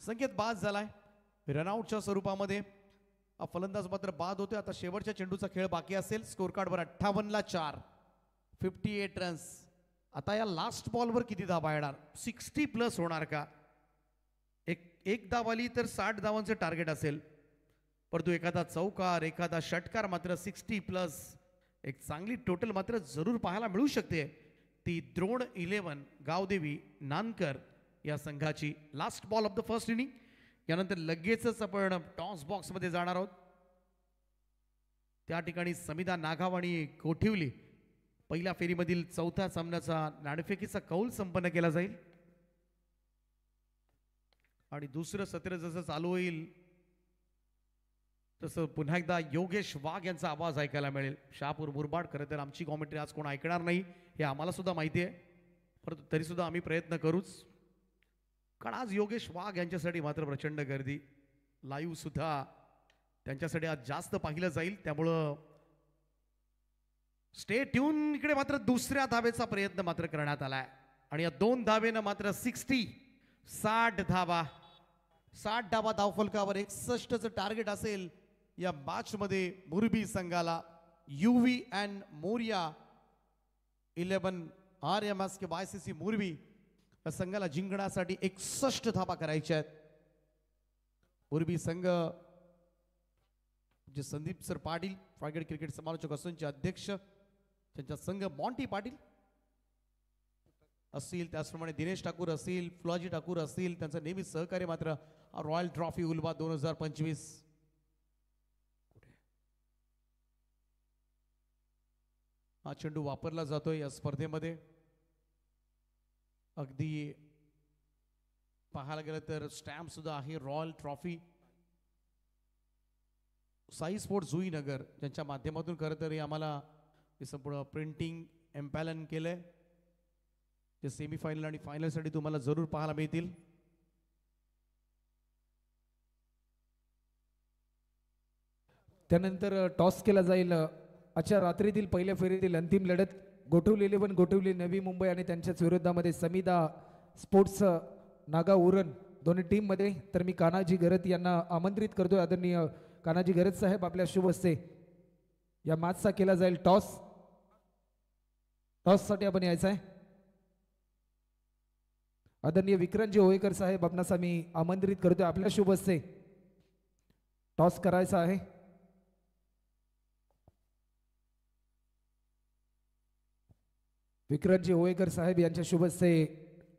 संकेत बाद झालाय रनआउटच्या स्वरूपामध्ये. हा फलंदाज मात्र बाद होते. आता शेवटच्या चेंडूचा खेळ बाकी असेल. स्कोर कार्डवर 58 ला 4, 58 रन्स. आता या लास्ट बॉलवर किती धावा येणार? 60 प्लस होणार का? एक धाव आली तर 60 धावांचं टार्गेट असेल, परंतु एखादा चौकार, एखादा षटकार मात्र 60 प्लस एक चांगली टोटल मात्र जरूर पाहायला मिळू शकते. ती द्रोण 11 गावदेवी नानकर या संघाची. Last ball of the first inning. यानंतर लगेचच आपण टॉस बॉक्स मध्ये जाणार आहोत. त्या ठिकाणी समिधा नागाव आणि कोठिवली पहिल्या फेरीमधील चौथ्या सामन्याचा नाणेफेकीचा कौल संपन्न केला जाईल आणि दुसरं सत्र जसं चालू होईल तसं पुन्हा एकदा योगेश वाघ यांचा आवाज ऐकायला मिळेल. शहापूर मुरबाड. खरं तर आमची कॉमेंट्री आज कोण ऐकणार नाही हे आम्हाला सुद्धा माहिती आहे, परंतु तरी सुद्धा आम्ही प्रयत्न करूच, कारण आज योगेश वाघ यांच्यासाठी मात्र प्रचंड गर्दी. लाईव्ह सुद्धा त्यांच्यासाठी आज जास्त पाहिलं जाईल, त्यामुळं स्टे ट्यून. इकडे मात्र दुसऱ्या धावेचा प्रयत्न मात्र करण्यात आलाय आणि या 2 धावेनं मात्र 60 धावा, 60 धावा धावफलकावर. 61चं टार्गेट असेल या मॅच मध्ये मुरबी संघाला. यूव्ही अँड मोरिया 11 RMS के YCC मुरबी या संघाला जिंकण्यासाठी 61 धावा करायच्या आहेत. मुरबी संघ जे संदीप सर पाटील फायगड क्रिकेट समालोचक असोचे अध्यक्ष, त्यांचा संघ मॉन्टी पाटील असतील, त्याचप्रमाणे दिनेश ठाकूर असतील, फुलाजी ठाकूर असतील, त्यांचं नेहमी सहकार्य मात्र रॉयल ट्रॉफी उल्वा 2025. हा चेंडू वापरला जातोय या स्पर्धेमध्ये. अगदी पाहायला गेलं तर स्टॅम्प सुद्धा आहे royal trophy. Sai sports Juinagar ज्यांच्या माध्यमातून खरं तर आम्हाला संपूर्ण प्रिंटिंग एम्पॅलन केलंय, जे सेमीफायनल आणि फायनलसाठी तुम्हाला जरूर पाहायला मिळतील. त्यानंतर टॉस केला जाईल. आजच्या रात्रीतील पहिल्या फेरीतील अंतिम लढत गोठवली 11 गोठवली नवी मुंबई आणि त्यांच्याच विरोधामध्ये समिधा स्पोर्ट्स नागा उरण दोन्ही टीम मध्ये. तर मी कान्हाजी गरत यांना आमंत्रित करतोय. आदरणीय कान्हाजी गरत साहेब, आपल्या शुभ हस्ते या मॅचचा केला जाईल टॉस. टॉस साठी आपण यायचं आहे. आदरणीय विक्रांतजी ओवेकर साहेब, आपणास आम्ही आमंत्रित करतोय. आपल्या शुभ हस्ते टॉस करायचा आहे. विक्रांतजी ओवेकर साहेब यांच्या शुभ हस्ते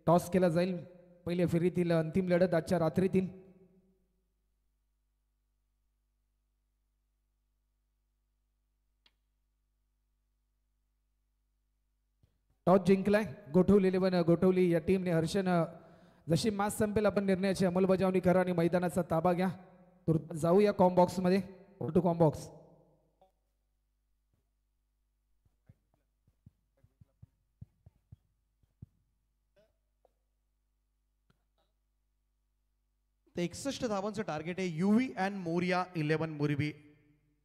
टॉस केला जाईल. पहिल्या फेरीतील अंतिम लढत आजच्या रात्रीतील. टॉस जिंकलाय गोठवली 11 गोठवली या टीमने. हर्षन, जशी मॅच संपेल आपण निर्णयाची अंमलबजावणी करा आणि मैदानाचा ताबा घ्या. जाऊया कॉम्बॉक्स मध्ये. To comm box. ते 61 धावांचं टार्गेट आहे. UV and Moriya 11 Murbi.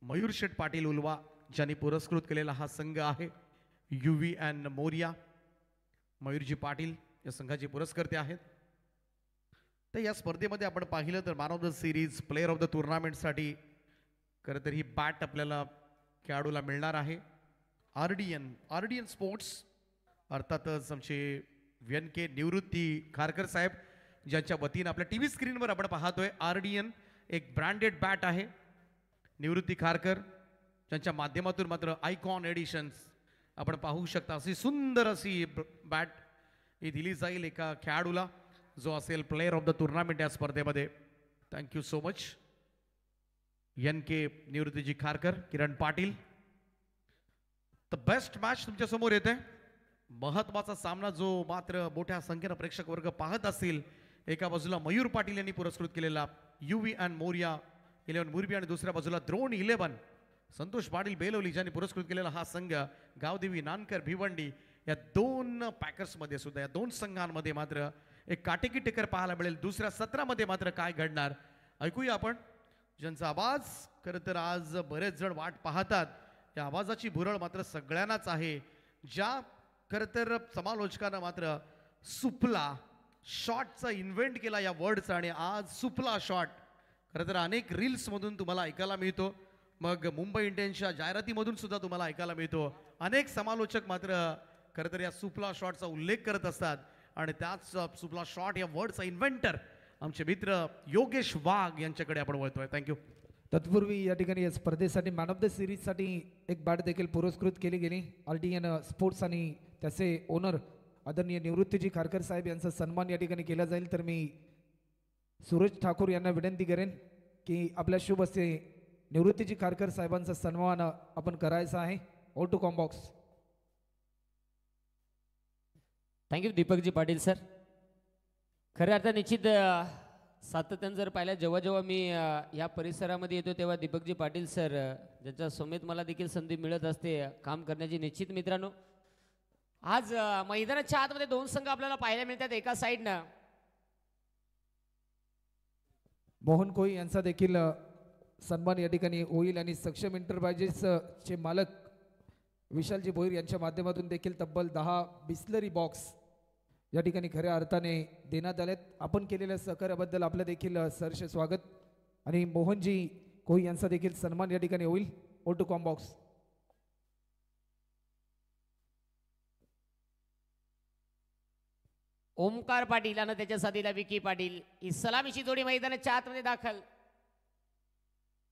मयूर शेठ पाटील उल्वा ज्यांनी पुरस्कृत केलेला हा संघ आहे. UV and Maurya. मयूरजी पाटील या संघाचे पुरस्कर्ते आहेत. तर या स्पर्धेमध्ये आपण पाहिलं तर man of the series, player of the टुर्नामेंटसाठी खरं तर ही बॅट आपल्याला खेळाडूला मिळणार आहे. आरडीएन स्पोर्ट्स अर्थातच आमचे VNK निवृत्ती खारकर साहेब, ज्यांच्या वतीनं आपल्या टीव्ही स्क्रीनवर आपण पाहतोय. आरडीएन एक ब्रँडेड बॅट आहे. निवृत्ती खारकर ज्यांच्या माध्यमातून मात्र आयकॉन एडिशन्स आपण पाहू शकता. अशी सुंदर अशी बॅट ही दिली जाईल एका खेळाडूला जो असेल प्लेअर ऑफ द टुर्नामेंट या स्पर्धेमध्ये. Thank you so much NK Nivruttiji Kharkar, Kiran Patil. The best match तुमच्या समोर येते. महत्वाचा सामना जो मात्र मोठ्या संख्येनं प्रेक्षक वर्ग पाहत असतील. एका बाजूला मयूर पाटील यांनी पुरस्कृत केलेला यूव्ही अँड मोरिया 11 मुरबी आणि दुसऱ्या बाजूला द्रोण 11 संतोष पाटील बेलवली ज्यांनी पुरस्कृत केलेला हा संघ गावदेवी नानकर भिवंडी. या 2 पॅकर्समध्ये सुद्धा, या 2 संघांमध्ये मात्र एक काटेकी टेकर पाहायला मिळेल. दुसऱ्या सत्रामध्ये मात्र काय घडणार ऐकूया आपण, ज्यांचा आवाज खरं तर आज बरेच जण वाट पाहतात. या आवाजाची भुरळ मात्र सगळ्यांनाच आहे. ज्या खरं तर समालोचकांना मात्र सुपला शॉटचा इन्व्हेंट केला या वर्डचा, आणि आज सुपला शॉट खरं तर अनेक रील्समधून तुम्हाला ऐकायला मिळतो, मग मुंबई इंडियन्सच्या जाहिरातीमधून सुद्धा तुम्हाला ऐकायला मिळतो. अनेक समालोचक मात्र खरं तर या सुपला शॉटचा उल्लेख करत असतात आणि त्याच सुपला शॉट या वर्डचा इन्व्हेंटर आमचे मित्र योगेश वाघ यांच्याकडे आपण वळतोय. थँक्यू. तत्पूर्वी या ठिकाणी या स्पर्धेसाठी मॅन ऑफ द सिरीजसाठी एक बॅट देखील पुरस्कृत केली गेली. RTN स्पोर्ट्स आणि त्याचे ओनर आदरणीय निवृत्तीजी खारकर साहेब यांचा सन्मान या ठिकाणी केला जाईल. तर मी सूरज ठाकूर यांना विनंती करेन की आपल्या शुभ हस्ते निवृत्तीजी खारकर साहेबांचा सन्मान आपण करायचा आहे. ओ to comm box. Thank you Deepakji Patil sir. खऱ्या अर्थाने निश्चित सातत्यानं जर पाहिलं जेव्हा जेव्हा मी या परिसरामध्ये येतो तेव्हा दीपकजी पाटील सर ज्यांच्या समेत मला देखील संधी मिळत असते काम करण्याची. निश्चित मित्रांनो आज मैदानाच्या आतमध्ये दोन संघ आपल्याला पाहायला मिळतात. एका साईडनं मोहन कोई यांचा देखील सन्मान या ठिकाणी होईल आणि सक्षम एंटरप्राइजेस चे मालक विशालजी भोईर यांच्या माध्यमातून देखील तब्बल 10 बिस्लरी बॉक्स या ठिकाणी खऱ्या अर्थाने देण्यात आलेत. आपण केलेल्या सहकार्याबद्दल आपलं देखील सहर्ष स्वागत. आणि मोहनजी कोई यांचा देखील सन्मान या ठिकाणी होईल. ओ टू कॉम्बॉक्स. ओमकार पाटील आणि त्याच्या साथीला विकी पाटील ही सलामीची जोडी मैदानाच्या आतमध्ये दाखल.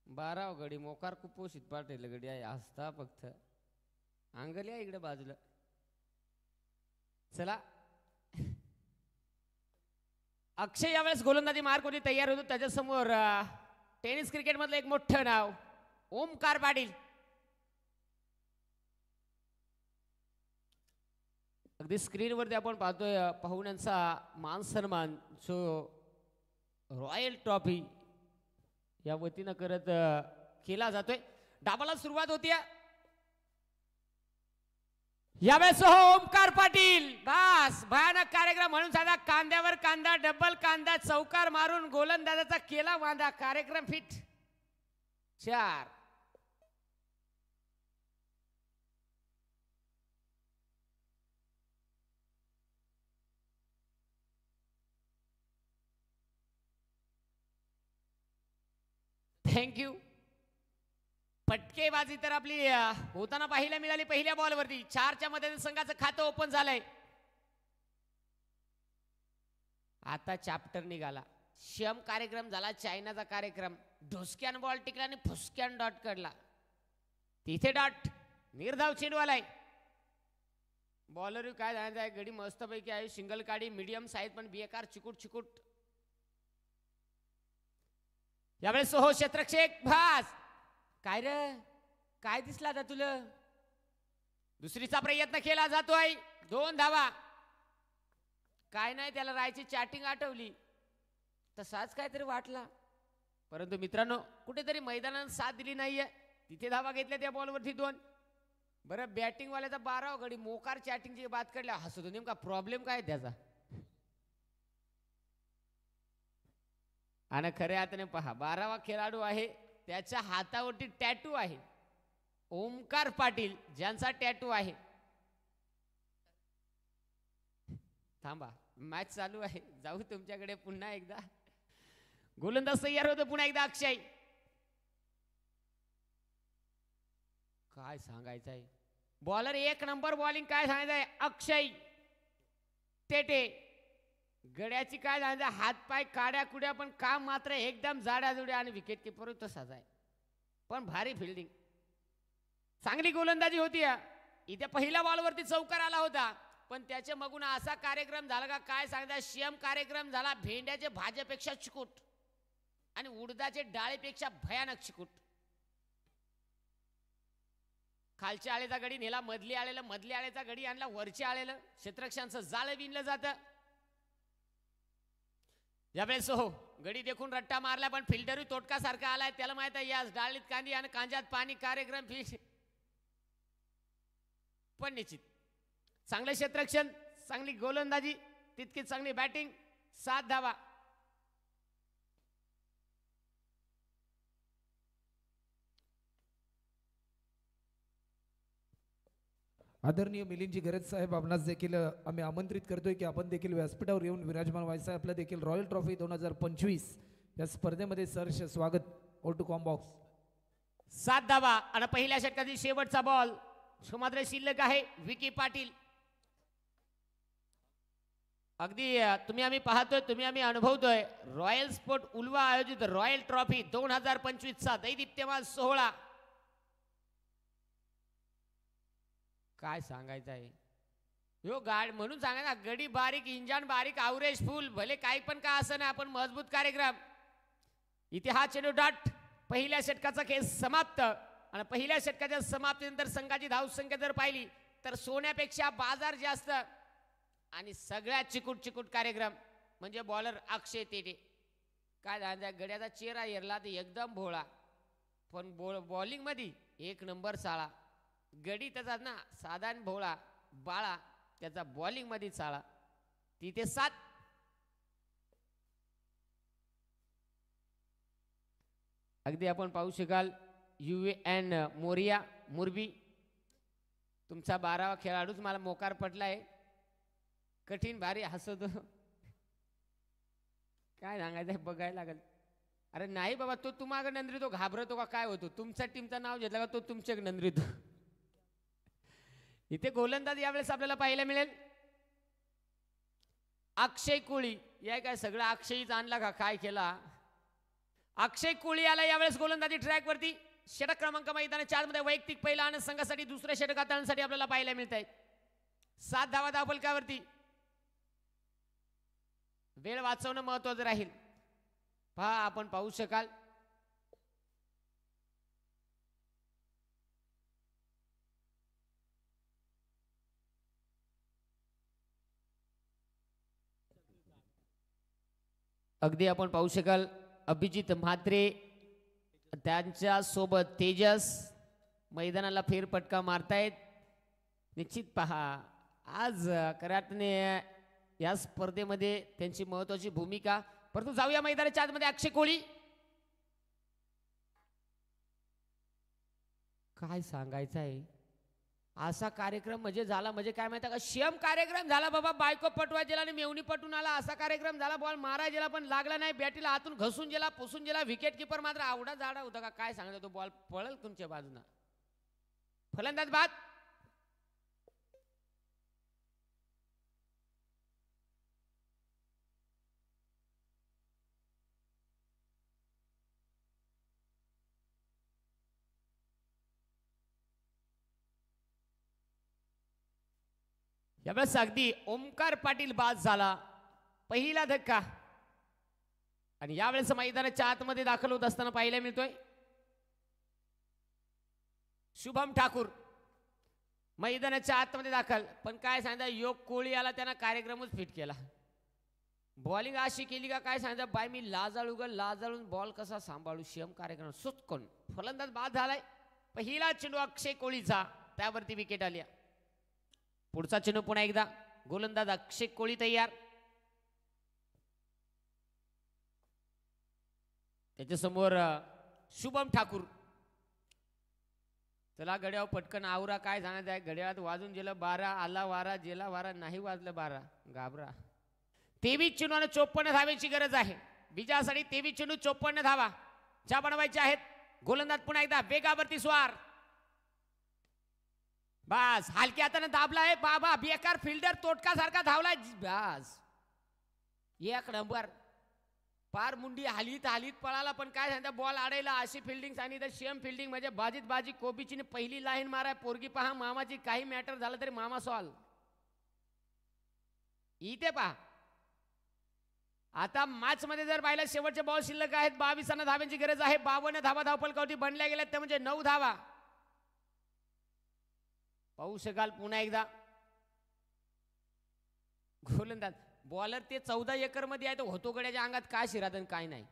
12 गडी मोकार कुपोषित पाटील गडी आहे हसता फक्त अंगल्या इकडे बाजूला. चला अक्षय यावेळेस गोलंदाजी मार्क होती तयार होतो. त्याच्यासमोर टेनिस क्रिकेट मधलं एक मोठं नाव ओमकार पाटील. अगदी स्क्रीनवरती आपण पाहतोय पाहुण्यांचा मान सन्मान जो रॉयल ट्रॉफी या वतीनं करत केला जातोय. डाबाला सुरुवात होती यावेळेस ओमकार पाटील. बस भयानक कार्यक्रम म्हणून साधा कांद्यावर कांदा डबल कांदा चौकार मारून गोलंदाजाचा केला वांदा. कार्यक्रम फिट 4. थँक्यू. फटकेबाजी तर आपली होताना पाहायला मिळाली पहिल्या बॉलवरती. 4च्या मध्ये संघाचं खातं ओपन झालंय. आता चॅप्टर निघाला. शम कार्यक्रम झाला चायनाचा कार्यक्रम. ढोसक्यान बॉल टिकला आणि फुसक्यान डॉट काढला. तिथे डॉट निर्धाव चेंडू आलाय. बॉलर काय जायचं आहे गडी मस्तपैकी आहे. सिंगल काढी मीडियम साईज पण बेकार चिकूट चिकूट. यावेळेस हो क्षेत्रक्षक भास. काय रे काय दिसला आता तुला. दुसरीचा प्रयत्न केला जातोय. 2 धावा. काय नाही त्याला रायची चॅटिंग आठवली तसाच काहीतरी वाटला. परंतु मित्रांनो कुठेतरी मैदानात साथ दिली नाहीये. तिथे धावा घेतल्या त्या बॉलवरती 2. बरं बॅटिंग वाल्याचा 12 गडी मोकार चॅटिंगची बात काढल्या. हसतो नेमका प्रॉब्लेम काय त्याचा. आणि खऱ्या हाताने पहा 12वा खेळाडू आहे. त्याच्या हातावरती टॅटू आहे. ओमकार पाटील ज्यांचा टॅटू आहे. थांबा मॅच चालू आहे जाऊ तुमच्याकडे पुन्हा एकदा. गोलंदाज तयार होतो पुन्हा एकदा अक्षय. काय सांगायचं आहे. Bowler 1 number bowling. काय सांगायचंय अक्षय तेटे. गड्याची काय सांगायचं हातपाय काड्या कुड्या पण काम मात्र एकदम जाड्या जुड्या. आणि विकेट किपर तसाच आहे पण भारी फिल्डिंग. चांगली गोलंदाजी होती. इथे पहिल्या बॉलवरती चौकार आला होता पण त्याच्या मगून असा कार्यक्रम झाला का काय सांगता. शेम कार्यक्रम झाला. भेंड्याचे भाज्यापेक्षा चिकूट आणि उडदाचे डाळीपेक्षा भयानक चिकूट. खालच्या आळेचा गडी नेला मधली आळेला. मधल्या आळेचा गडी आणला वरच्या आळेला. क्षेत्ररक्षकांचं जाळं विणलं जातं. यावेळेस हो गडी देखून रट्टा मारला पण फिल्डर तोटका सारखा आलाय. त्याला माहित आहे यास डाळीत कांदी आणि कांजात पाणी. कार्यक्रम फिट पण निश्चित चांगले क्षेत्ररक्षण चांगली गोलंदाजी तितकीच चांगली बॅटिंग. 7 धावा. आदरणीय मिलिंदजी गरज साहेब आपणास देखील आम्ही आमंत्रित करतोय की आपण देखील व्यासपीठावर येऊन विराजमान व्हायचं आहे. आपलं देखील रॉयल ट्रॉफी 2025 या स्पर्धेमध्ये सहर्ष स्वागत. O2 कॉम्बॉक्स 7 धावा आणि पहिल्या षटकातील शेवटचा बॉल सुमात्र शिल्लक आहे. विकी पाटील अगदी तुम्ही आम्ही पाहतोय, तुम्ही आम्ही अनुभवतोय. रॉयल स्पोर्ट उल्वा आयोजित रॉयल ट्रॉफी 2025 चा दैदिप्यमान सोहळा. काय सांगायचं आहे यो गाड म्हणून सांगा ना, गडी बारीक इंजन बारीक आवरेज फुल भले काही पण का असं नाही, आपण मजबूत कार्यक्रम. इथे हा चेंडू डाट. पहिल्या षटकाचा खेळ समाप्त आणि पहिल्या षटकाच्या समाप्तीनंतर संघाची धावसंख्या जर पाहिली तर सोन्यापेक्षा बाजार जास्त आणि सगळ्यात चिकूट कार्यक्रम म्हणजे बॉलर अक्षय तेटे. काय झालं गड्याचा चेहरा एरला तर एकदम भोळा, पण बॉलिंग मध्ये एक नंबर चाळा. गडी त्याचा ना साधारण भोळा बाळा, त्याचा बॉलिंग मध्ये चाळा. तिथे 7. अगदी आपण पाहू शकाल UN मोरिया मुरबी तुमचा 12वा खेळाडूच मला मोकार पटलाय. कठीण भारी हसतो. काय सांगायचं बघायला लागेल. अरे नाही बाबा, तो तुम्हाला नंदरितो घाबरतो का काय होतो? तुमच्या टीमचं नाव घेतलं का तो तुमच्याकडे नंदरितो. इथे गोलंदाज यावेळेस आपल्याला पाहायला मिळेल अक्षय कोळी. या काय सगळं अक्षयच आणला का काय केला? अक्षय कोळी आला यावेळेस गोलंदाजी ट्रॅक वरती. षटक क्रमांक मैदान 4 मध्ये वैयक्तिक पहिला आणि संघासाठी दुसऱ्या षटक हाताळण्यासाठी आपल्याला पाहायला मिळत आहेत. 7 धावा धावफलकावरती. वेळ वाचवणं महत्वाचं राहील. पहा आपण पाहू शकाल अगदी आपण पाहू शकाल अभिजित म्हात्रे त्यांच्या सोबत तेजस मैदानाला फेरफटका मारतायत. निश्चित पहा आज कराटने या स्पर्धेमध्ये त्यांची महत्वाची भूमिका. परंतु जाऊया मैदानाच्या आतमध्ये. अक्षय कोळी काय सांगायचं आहे, असा कार्यक्रम म्हणजे झाला म्हणजे काय माहिती का, शेम कार्यक्रम झाला बाबा. बायको पटवा गेला आणि मेवणी पटून आला असा कार्यक्रम झाला. बॉल मारा गेला पण लागला नाही. बॅटीला आतून घसून गेला, पुसून गेला. विकेट किपर मात्र आवडा जाडा होता का काय सांगतो. तो बॉल पळल तुमच्या बाजूना. फलंदाज बाद. यावेळेस अगदी ओमकार पाटील बाद झाला. पहिला धक्का. आणि यावेळेस मैदानाच्या आतमध्ये दाखल होत असताना पाहायला मिळतोय शुभम ठाकूर मैदानाच्या आतमध्ये दाखल. पण काय सांगता योग कोळी आला, त्यांना कार्यक्रमच फिट केला. बॉलिंग अशी केली का काय सांगता बाय मी लाजाळू ग लाजाळून बॉल कसा सांभाळू. शेम कार्यक्रम सुटकोन. फलंदाज बाद झालाय. पहिला चेंडू अक्षय कोळीचा, त्यावरती विकेट आली. पुढचा चेंडू पुन्हा एकदा. गोलंदाज अक्षय कोळी तयार. त्याच्या समोर शुभम ठाकूर. चला गड्यावर पटकन आवरा. काय सांगायचं आहे, घड्याळात वाजून गेलं 12. आला वारा गेला वारा, नाही वाजलं 12. घाबरा. 23 चेंडू आणि 54 धावेची गरज आहे. विजयासाठी 23 चेंडू 54 धावा ज्या बनवायच्या आहेत. गोलंदाज पुन्हा एकदा वेगावरती स्वार. बस हलक्या हाताने दाबला आहे बाबा. बेकार फिल्डर तोटका सारखा धावला. बस एक नंबर. पार मुंडी हालीत हालीत पळाला पण काय सांगता बॉल आडायला. अशी फिल्डिंग सांगितलं शेम फिल्डिंग म्हणजे बाजीत बाजी. कोबीची पहिली लाईन माराय. पोरगी पहा मामाची. काही मॅटर झालं तरी मामा सॉल्व. इथे पहा आता मॅच मध्ये जर पाहिलं शेवटचे बॉल शिल्लक आहेत. 22 धाव्यांची गरज आहे. 52 धावा धावफलकावरती बनल्या गेल्या त्या म्हणजे 9 धावा. पाहू शकाल पुन्हा एकदा गोलंदाज. बॉलर ते 14 एकर मध्ये आहे. तो होतो गड्याच्या अंगात काय शिरादन काय नाही.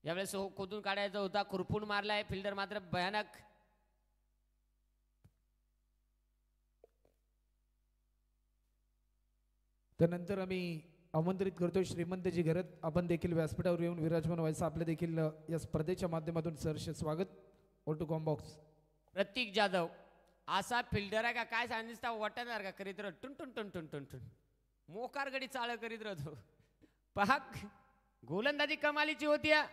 यावेळेस खोदून काढायचा होता. खुरपून मारलाय फिल्डर मात्र भयानक. त्यानंतर आम्ही आमंत्रित करतोय श्रीमंतजी घरत. आपण देखील व्यासपीठावर येऊन विराजमान व्हायचं आपलं देखील या स्पर्धेच्या माध्यमातून सहर्ष स्वागत. O2 कॉम्बॉक्स प्रतीक जाधव असा फिल्डर आहे का काय सांगितलं वाटणार का करीत राह. टुन टुन टुन टुन टुन टुन मोकार गडी चाळ करीत राहतो. पहा गोलंदाजी कमालीची होती हा.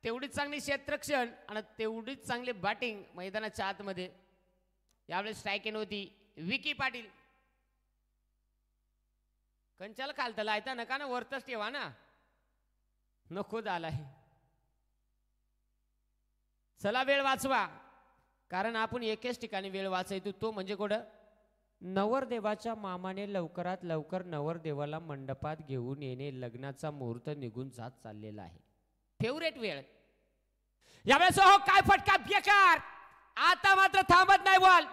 तेवढीच चांगली क्षेत्ररक्षण आणि तेवढीच चांगली बॅटिंग मैदानाच्या आतमध्ये. यावेळेस स्ट्राईक इन होती विकी पाटील. कंचाला खालता लायता नका ना, वरतच ठेवा ना, नको झालाय. चला वेळ वाचवा, कारण आपण एकेच ठिकाणी वेळ वाचायचो, तो म्हणजे कुठं? नवरदेवाच्या मामाने लवकरात लवकर नवरदेवाला मंडपात घेऊन येणे. लग्नाचा मुहूर्त निघून जात चाललेला आहे. फेवरेट वेळ यावेळेस. हो काय फटका बेकार. आता मात्र थांबत नाही बॉल.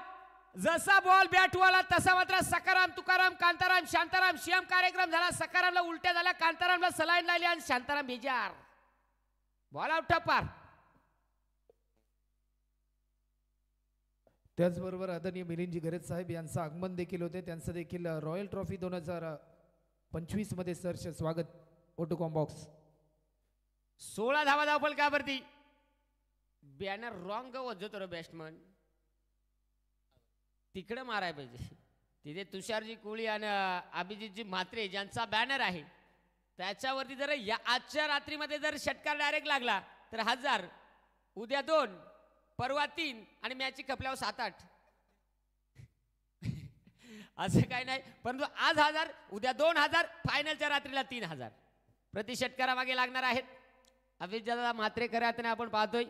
जसा बॉल बॅटवाला तसा मात्र सकाराम तुकाराम कांताराम शांताराम श्याम कार्यक्रम झाला. सकारामला उलट्या झाल्या, कांतारामला सलाईन लागली आणि शांताराम बेजार. बॉल आउट टप्पार. त्याचबरोबर आदरणीय मिलिंदजी गरज साहेब यांचं आगमन देखील होते. त्यांचं देखील रॉयल ट्रॉफी 2025 मध्ये सरचे स्वागत. ओटोकॉम बॉक्स 16 धावा धावपल का वरती. बॅनर रॉंग वजतो रे बॅट्समन. तिकडे माराय पाहिजे. तिथे तुषारजी कोळी आणि अभिजितजी म्हात्रे ज्यांचा बॅनर आहे त्याच्यावरती जर आजच्या रात्रीमध्ये जर षटकार डायरेक्ट लागला तर 1000, उद्या 2, परवा 3 आणि मॅच खपल्यावर 7-8. असं काही नाही, परंतु आज 1000, उद्या 2000, फायनलच्या रात्रीला 3000 प्रति षटकारामागे लागणार आहेत. अभिजितदादा म्हात्रे खऱ्या अर्थाने आपण पाहतोय.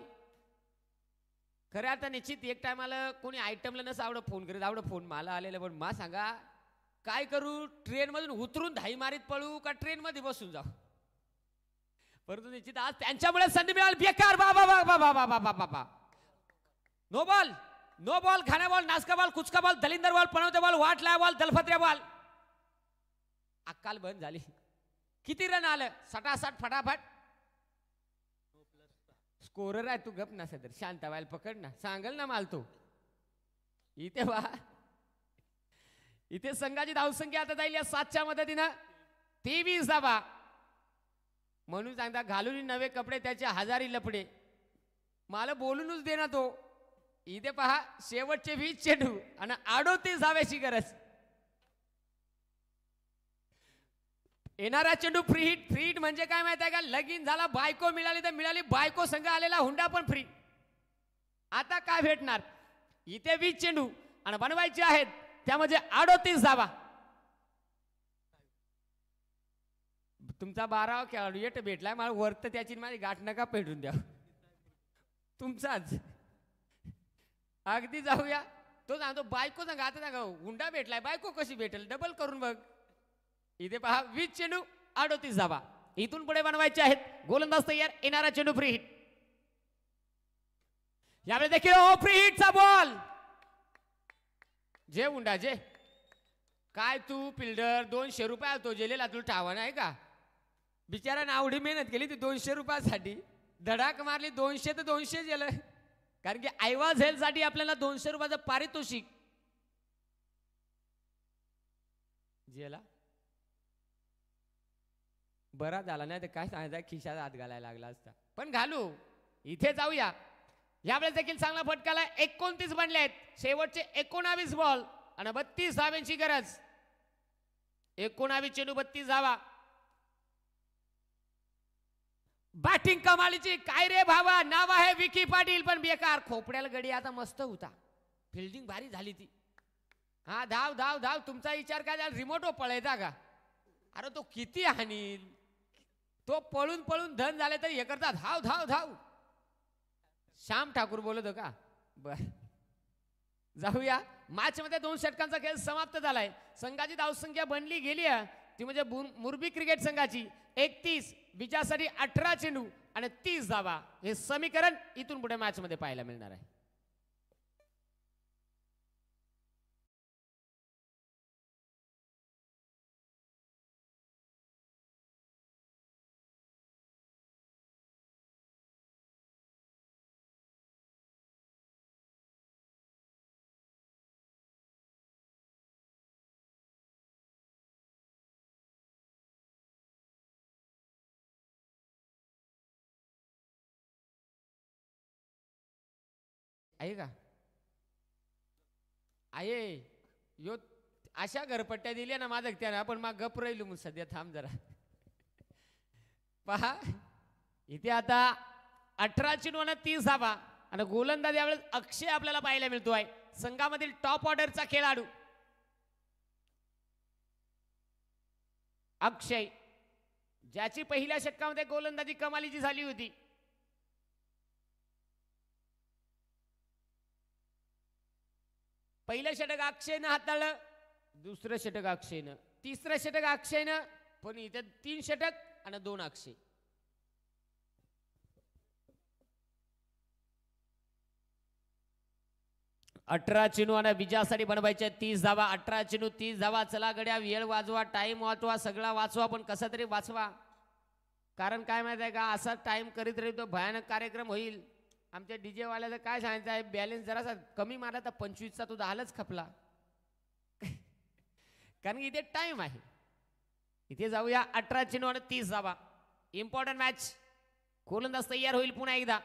खऱ्या अर्थाने निश्चित एक टायमाला कोणी आयटमला नसं आवडं फोन करीत, आवडं फोन मला आलेलं. पण मा सांगा काय करू, ट्रेनमधून उतरून धाई मारीत पळू का ट्रेनमध्ये बसून जाऊ. परंतु निश्चित आज त्यांच्यामुळे संधी मिळाली. बेकार. बाबा बाबा बाबा बाबा बाबा. नो बॉल, नो बॉल, घाण्या बॉल, नासका बॉल, कुचका बॉल, दलिंदर बॉल, पणवते बॉल, वाटला बॉल, दलफत्र्या बॉल. अक्काल बंद झाली. किती रन आलं? 67 फटाफट. स्कोरर आहे तू, गप नसे तर शांत व्हायला पकड ना, सांगल ना माल तो. इथे वा, इथे संघाची धावसंख्या आता जाईल या 7च्या मदतीनं 23 धावा. म्हणून सांगता घालून नवे कपडे त्याचे हजारी लपडे. मला बोलूनच दे ना तो. इथे पहा शेवटचे 20 चेंडू आणि 38 धाव्याची गरज. येणारा चेंडू फ्री हिट. फ्री हिट म्हणजे काय माहिती आहे का? लगीन झाला, बायको मिळाली तर मिळाली, बायको संघ आलेला हुंडा पण फ्री. आता काय भेटणार? इथे 20 चेंडू आणि बनवायचे आहेत त्यामध्ये 38 धावा. तुमचा 12वा खेळाडू येट भेटलाय मला, वरत त्याची माझी गाठ नका पेटून द्या तुमचाच. अगदी जाऊया. तो सांगतो बायको सांगा, आता सांगा हुंडा भेटलाय, बायको कशी भेटेल? डबल करून बघ. इथे पहा 20 चेंडू 38 धावा. इथून पुढे बनवायचे आहेत. गोलंदाज तयार. येणारा चेंडू फ्री हिट. यावेळी देखील फ्री हिटचा बॉल. जे हुंडा जे काय तू फिल्डर 200 रुपये तो जेलेला तुला ठावा नाही का? बिचारा आवडी मेहनत केली ती 200 रुपयासाठी, धडाक मारली. 200 तर 200 गेलं. कारण की आयवाज हेल्थ साठी आपल्याला 200 रुपयाचं पारितोषिक जेला. बरा झाला नाही तर काय सांगायचं, खिशात हात घालायला लागला असता. पण घालू. इथे जाऊया. यावेळेस देखील चांगला फटकाला. 29 बनले आहेत. शेवटचे 19 बॉल आणि 32 धाव्यांची गरज. 19 चेंडू 32 धावा. बॅटिंग कमालीची. काय रे भावा, नाव आहे विकी पाटील पण बेकार. खोपड्याला गडी आता मस्त होता. फिल्डिंग भारी झाली ती. हा धाव धाव धाव. तुमचा विचार काय झाला? रिमोट पळायचा का? अरे तो किती हानील. तो पळून पळून धन झाले तरी हे करतात. धाव धाव धाव. श्याम ठाकूर बोलत हो का? बर जाऊया. मॅच मध्ये 2 षटकांचा खेळ समाप्त झालाय. संघाची धावसंख्या बनली गेली ती म्हणजे मुरबी क्रिकेट संघाची 31, विजयासाठी 18 चेंडू आणि 30 धावा. हे समीकरण इथून पुढे मॅच मध्ये पाहायला मिळणार आहे. आहे का? आहे यो अशा घरपट्ट्या दिल्या ना माझं त्यानं, पण मग गप राहिलो मग सध्या. थांब जरा. पहा इथे आता 18 चेंडू आणि 30 धावा आणि गोलंदाज यावेळेस अक्षय आपल्याला पाहायला मिळतोय संघामधील टॉप ऑर्डरचा खेळाडू अक्षय, ज्याची पहिल्या षटकामध्ये गोलंदाजी कमालीची झाली होती. पहिलं षटक अक्षयनं हाताळलं, दुसरं षटक अक्षयनं, तिसरं षटक अक्षयनं, पण इथे 3 षटक आणि 2 अक्षय. अठरा चेंडू आणि विजयासाठी बनवायचे 30 धावा. 18 चेंडू 30 धावा. चला गड्या, वेळ वाजवा, टाइम वाचवा, सगळा वाचवा, पण कसा तरी वाचवा. कारण काय माहिती आहे का, असा टाइम करीत राहील तो भयानक कार्यक्रम होईल. आमच्या डीजे वाल्याचं काय सांगायचं आहे, बॅलन्स जरासा कमी मारला तर 25चा तो 10लाच खपला. कारण इथे टाइम आहे. इथे जाऊया 18 चेंडू आणि 30 धावा. Important match. गोलंदाज तयार होईल पुन्हा एकदा.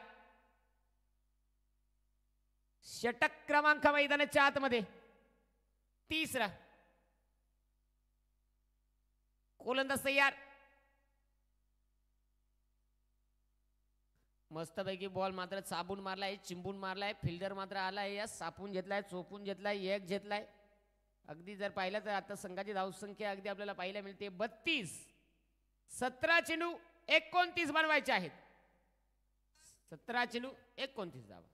षटक क्रमांक मैदानाच्या आतमध्ये 3रा गोलंदाज तयार. मस्तपैकी बॉल मात्र चाबून मारलाय, चिंबून मारलाय. फिल्डर मात्र आलाय, या सापून घेतलाय, चोपून घेतलाय, एक घेतलाय. अगदी जर पाहिलं तर आता संघाची धावसंख्या अगदी आपल्याला पाहायला मिळते 32. 17 चेंडू 29 बनवायचे आहेत. 17 चेंडू 29 धावा.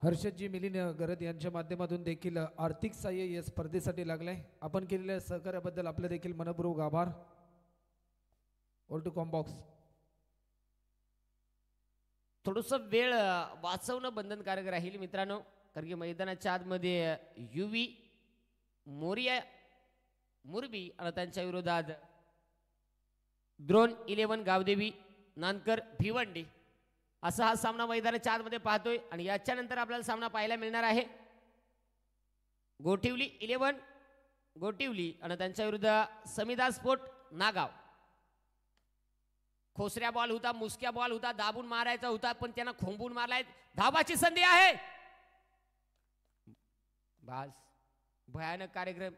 हर्षदजी मिलिंद गरद यांच्या माध्यमातून देखील आर्थिक सहाय्य या स्पर्धेसाठी लागलंय. आपण केलेल्या सहकार्याबद्दल आपले देखील मनपूर्वक आभार. All to com box. थोडस वेळ वाचवणं बंधनकारक राहील मित्रांनो, कारण की मैदानाच्या आतमध्ये युवी मोरिया मुरबी आणि त्यांच्या विरोधात द्रोण 11 गावदेवी नानकर भिवंडी असा हा सामना मैदानाच्या आतमध्ये पाहतोय. आणि याच्यानंतर आपल्याला सामना पाहायला मिळणार आहे गोठिवली 11 गोठिवली आणि त्यांच्या विरुद्ध समिदा स्पोर्ट नागाव. खोसऱ्या बॉल होता, मुसक्या बॉल होता, दाबून मारायचा होता, पण त्यांना खोंबून मारलाय. धावाची संधी आहे. बस भयानक कार्यक्रम.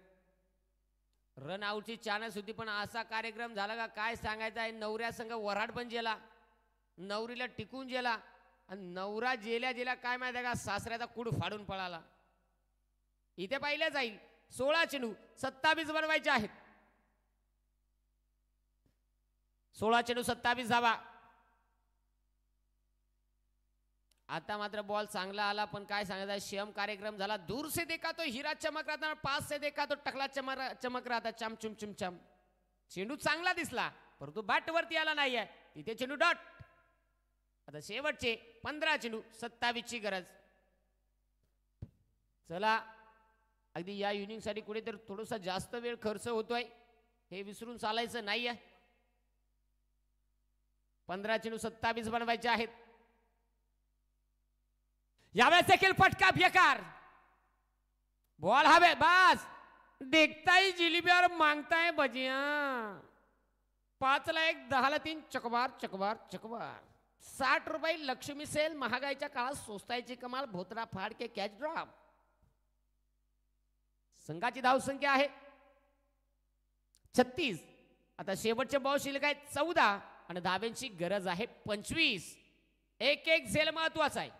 रन आउटची चान्स होती, पण असा कार्यक्रम झाला का काय सांगायचा आहे. नवऱ्या संघ वराड पण गेला, नवरीला टिकून गेला, आणि नवरा जेल्या जेल्या काय माहिती आहे का, सासऱ्याचा कुड फाडून पळाला. इथे पाहिलं जाईल 16 चेंडू 27 बनवायचे आहेत. 16 चेंडू 27 धावा. आता मात्र बॉल चांगला आला, पण काय सांगायचं, शेम कार्यक्रम झाला. दूर से देखा तो हीरा चमक रहा था, पास से देखा तो टकला चमक रहा था. चम चुम चुम चम. चेंडू चांगला दिसला, परंतु बॅट वरती आला नाहीये. तिथे चेंडू डॉट. आता शेवटचे 15 चेंडू 27 ची गरज. चला, अगदी या इनिंग साठी कुठेतरी थोडासा जास्त वेळ खर्च होतोय, हे विसरून चालायचं नाहीये. 15 चेंडू 27 बनवायचे आहेत. यावेळेस देखील फटका बेकार. बॉल हवे बस. देखताय जिलेबियावर मागताय भजिया. 5ला 1, 10ला 3. चकबार चकबार चकबार. 60 रुपये लक्ष्मी सेल. महागाईच्या काळात सोस्तायची कमाल. भोतरा फाड के कॅच ड्रॉप. संघाची धावसंख्या आहे 36. आता शेवटचे बॉल शिल्लक आहेत 14 आणि धाब्यांची गरज आहे 25. एक झेल महत्वाचा आहे.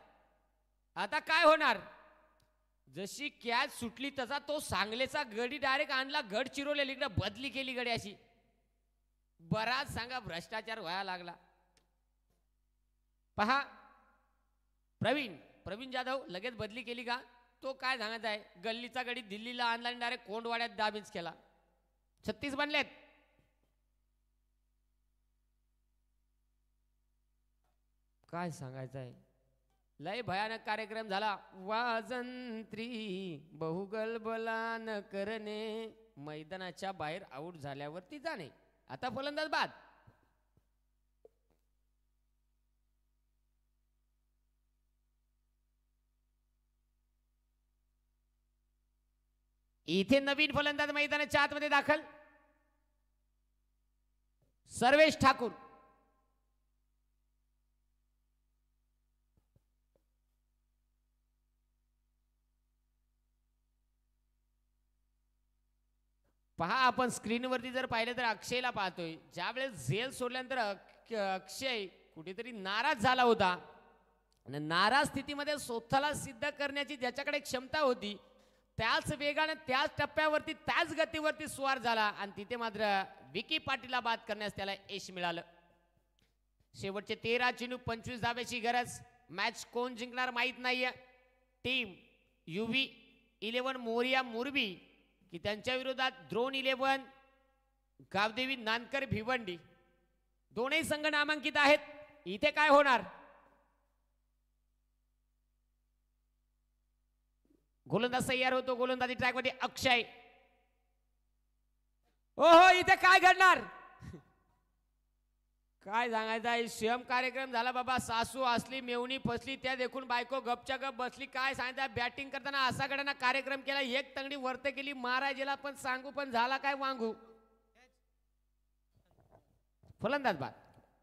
आता काय होणार, जशी कॅच सुटली तसा तो सांगलेचा गडी डायरेक्ट आणला, घड चिरवलेली, इकडे बदली केली गडी अशी. बराच सांगा भ्रष्टाचार व्हायला लागला. पहा प्रवीण जाधव लगेच बदली केली का, तो काय सांगत आहे, गल्लीचा गडी दिल्लीला आणला आणि डायरेक्ट कोंडवाड्यात दाबीज केला. 36 बनलेत. काय सांगायचं आहे, लय भयानक कार्यक्रम झाला. वाजंत्री बहुगलबला न करणे. मैदानाच्या बाहेर आऊट झाल्यावरती जाणे. आता फलंदाज बाद. इथे नवीन फलंदाज मैदानाच्या आतमध्ये दाखल. सर्वेश ठाकूर. पहा आपण स्क्रीनवरती जर पाहिलं तर अक्षयला पाहतोय. ज्यावेळेस झेल सोडल्यानंतर अक्षय कुठेतरी नाराज झाला होता आणि नाराज स्थितीमध्ये स्वतःला सिद्ध करण्याची ज्याच्याकडे क्षमता होती त्याच वेगाने त्याच टप्प्यावरती त्याच गतीवरती स्वार झाला आणि तिथे मात्र विकी पाटीलला बाद करण्यास त्याला यश मिळालं. शेवटचे 13 चेंडू 25 धाब्याची गरज. मॅच कोण जिंकणार माहीत नाहीये. टीम युवी 11 मोरिया मुरबी की त्यांच्या विरोधात द्रोण 11 गावदेवी नानकर भिवंडी. दोनही संघ नामांकित आहेत. इथे काय होणार? गोलंदाज तयार होतो. गोलंदाजी ट्रॅकवरती अक्षय. ओहो इथे काय घडणार? काय सांगायचं आहे? स्वयं कार्यक्रम झाला बाबा. सासू असली मेवणी फसली त्या देखून बायको गपच्या गप बसली. काय सांगायचं? बॅटिंग करताना असा गड्यांना कार्यक्रम केला. एक तंगडी वर्त केली महाराजेला पण सांगू पण झाला काय वांगू. फलंदाज बाद.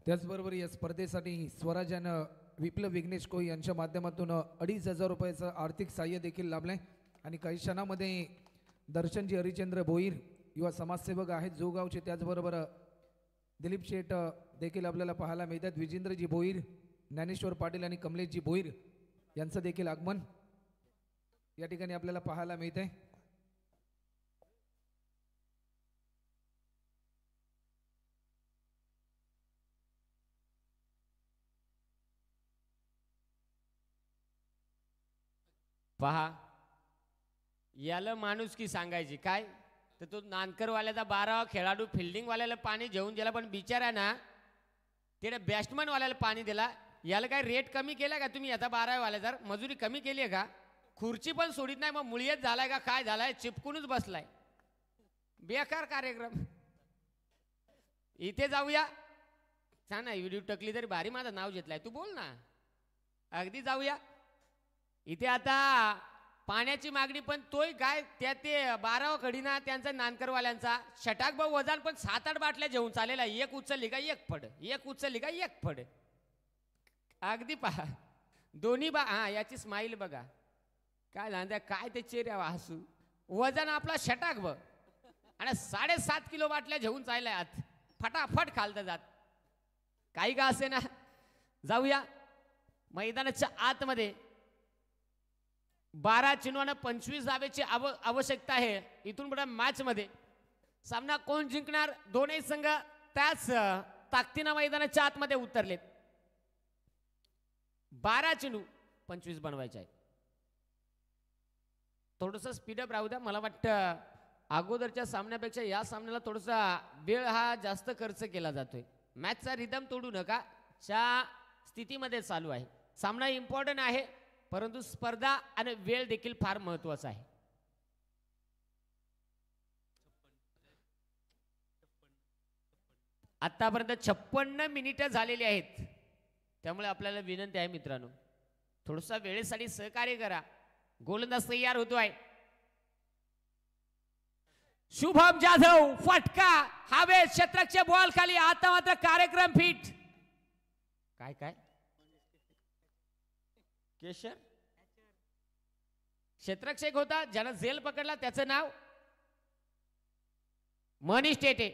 त्याचबरोबर या स्पर्धेसाठी स्वराज्यानं विप्लव विघ्नेश कोळी यांच्या माध्यमातून 2,500 रुपयाचं आर्थिक साह्य देखील लाभलंय. आणि काही क्षणामध्ये दर्शनजी हरिचंद्र भोईर युवा समाजसेवक आहेत जोगावचे. त्याचबरोबर दिलीप शेठ देखील आपल्याला पाहायला मिळतात. विजेंद्रजी भोईर, ज्ञानेश्वर पाटील आणि कमलेशजी भोईर यांचं देखील आगमन या ठिकाणी आपल्याला पाहायला मिळतंय. पहा याला माणूस की सांगायची काय तर तो नानकरवाल्याचा 12वा खेळाडू फिल्डिंगवाल्याला पाणी घेऊन गेला पण बिचारा ना त्याने बॅट्समनवाल्याला पाणी दिला. याला काय रेट कमी केला का तुम्ही? आता 12 वाल्या जर मजुरी कमी केली आहे का? खुर्ची पण सोडित नाही मग मुळीच झालाय का काय झालाय? चिपकूनच बसलाय. बेकार कार्यक्रम. इथे जाऊया. छान आहे व्हिडिओ टकली तरी भारी माझं नाव घेतलंय. तू बोल ना. अगदी जाऊया. इथे आता पाण्याची मागणी पण तोय काय त्या ते 12वा खडी ना त्यांचा नानकरवाल्यांचा षटाक भाऊ वजन पण 7-8 बाटल्या घेऊन चालेला. एक उचलली का एक फड, एक उचलली का एक फड. अगदी पहा दोन्ही हा याची स्माईल बघा काय झालं काय ते चेहऱ्या हसू. वजन आपला षटाक बघ आणि 7.5 किलो बाटल्या घेऊन चालल्या आत फटाफट खालतं जात. काही का असे ना. जाऊया मैदानाच्या आतमध्ये. 12 चेंडूंना 25 धाब्याची आवश्यकता आहे. इथून पुढे मॅच मध्ये सामना कोण जिंकणार? दोन्ही संघ त्याच ताकदीने मैदानाच्या आतमध्ये उतरलेत. 12 चेंडू 25 बनवायचे आहेत. थोडस स्पीडअप राहू द्या. मला वाटतं अगोदरच्या सामन्यापेक्षा या सामन्याला थोडासा वेळ हा जास्त खर्च केला जातोय. मॅचचा रिदम तोडू नका. च्या स्थितीमध्ये चालू आहे. सामना इम्पॉर्टंट आहे परंतु स्पर्धा आणि वेळ देखील फार महत्वाचा आहे. आतापर्यंत 56 मिनिटं झालेली आहेत. त्यामुळे आपल्याला विनंती आहे मित्रांनो थोडसा वेळेसाठी सहकार्य करा. गोलंदाज तयार होतोय. शुभम जाधव फटका हवे क्षेत्ररक्षक बॉल खाली. आता मात्र कार्यक्रम फिट. काय काय केशर क्षेत्ररक्षक होता ज्यानं झेल पकडला त्याचं नाव मनीष टेटे.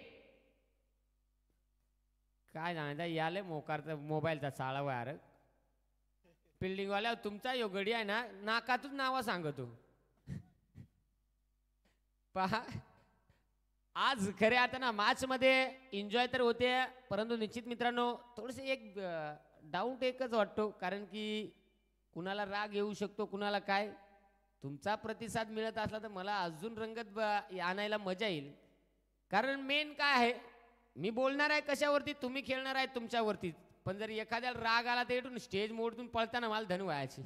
काय जाणायचं याले मोकारचा मोबाईलचा चाळा वार फिल्डिंग वाल्या तुमचा योगडी आहे ना नाकातच नावा सांगतो. पहा आज खरे आता ना मॅच मध्ये एन्जॉय तर होते परंतु निश्चित मित्रांनो थोडेसे एक डाऊट एकच वाटतो कारण की कुणाला राग येऊ शकतो कुणाला काय. तुमचा प्रतिसाद मिळत असला तर मला अजून रंगत आणायला मजा येईल. कारण मेन काय आहे मी बोलणार आहे कशावरती तुम्ही खेळणार आहे तुमच्यावरती. पण जर एखाद्याला राग आला तर स्टेज मोडतून पळताना मला धन व्हायची.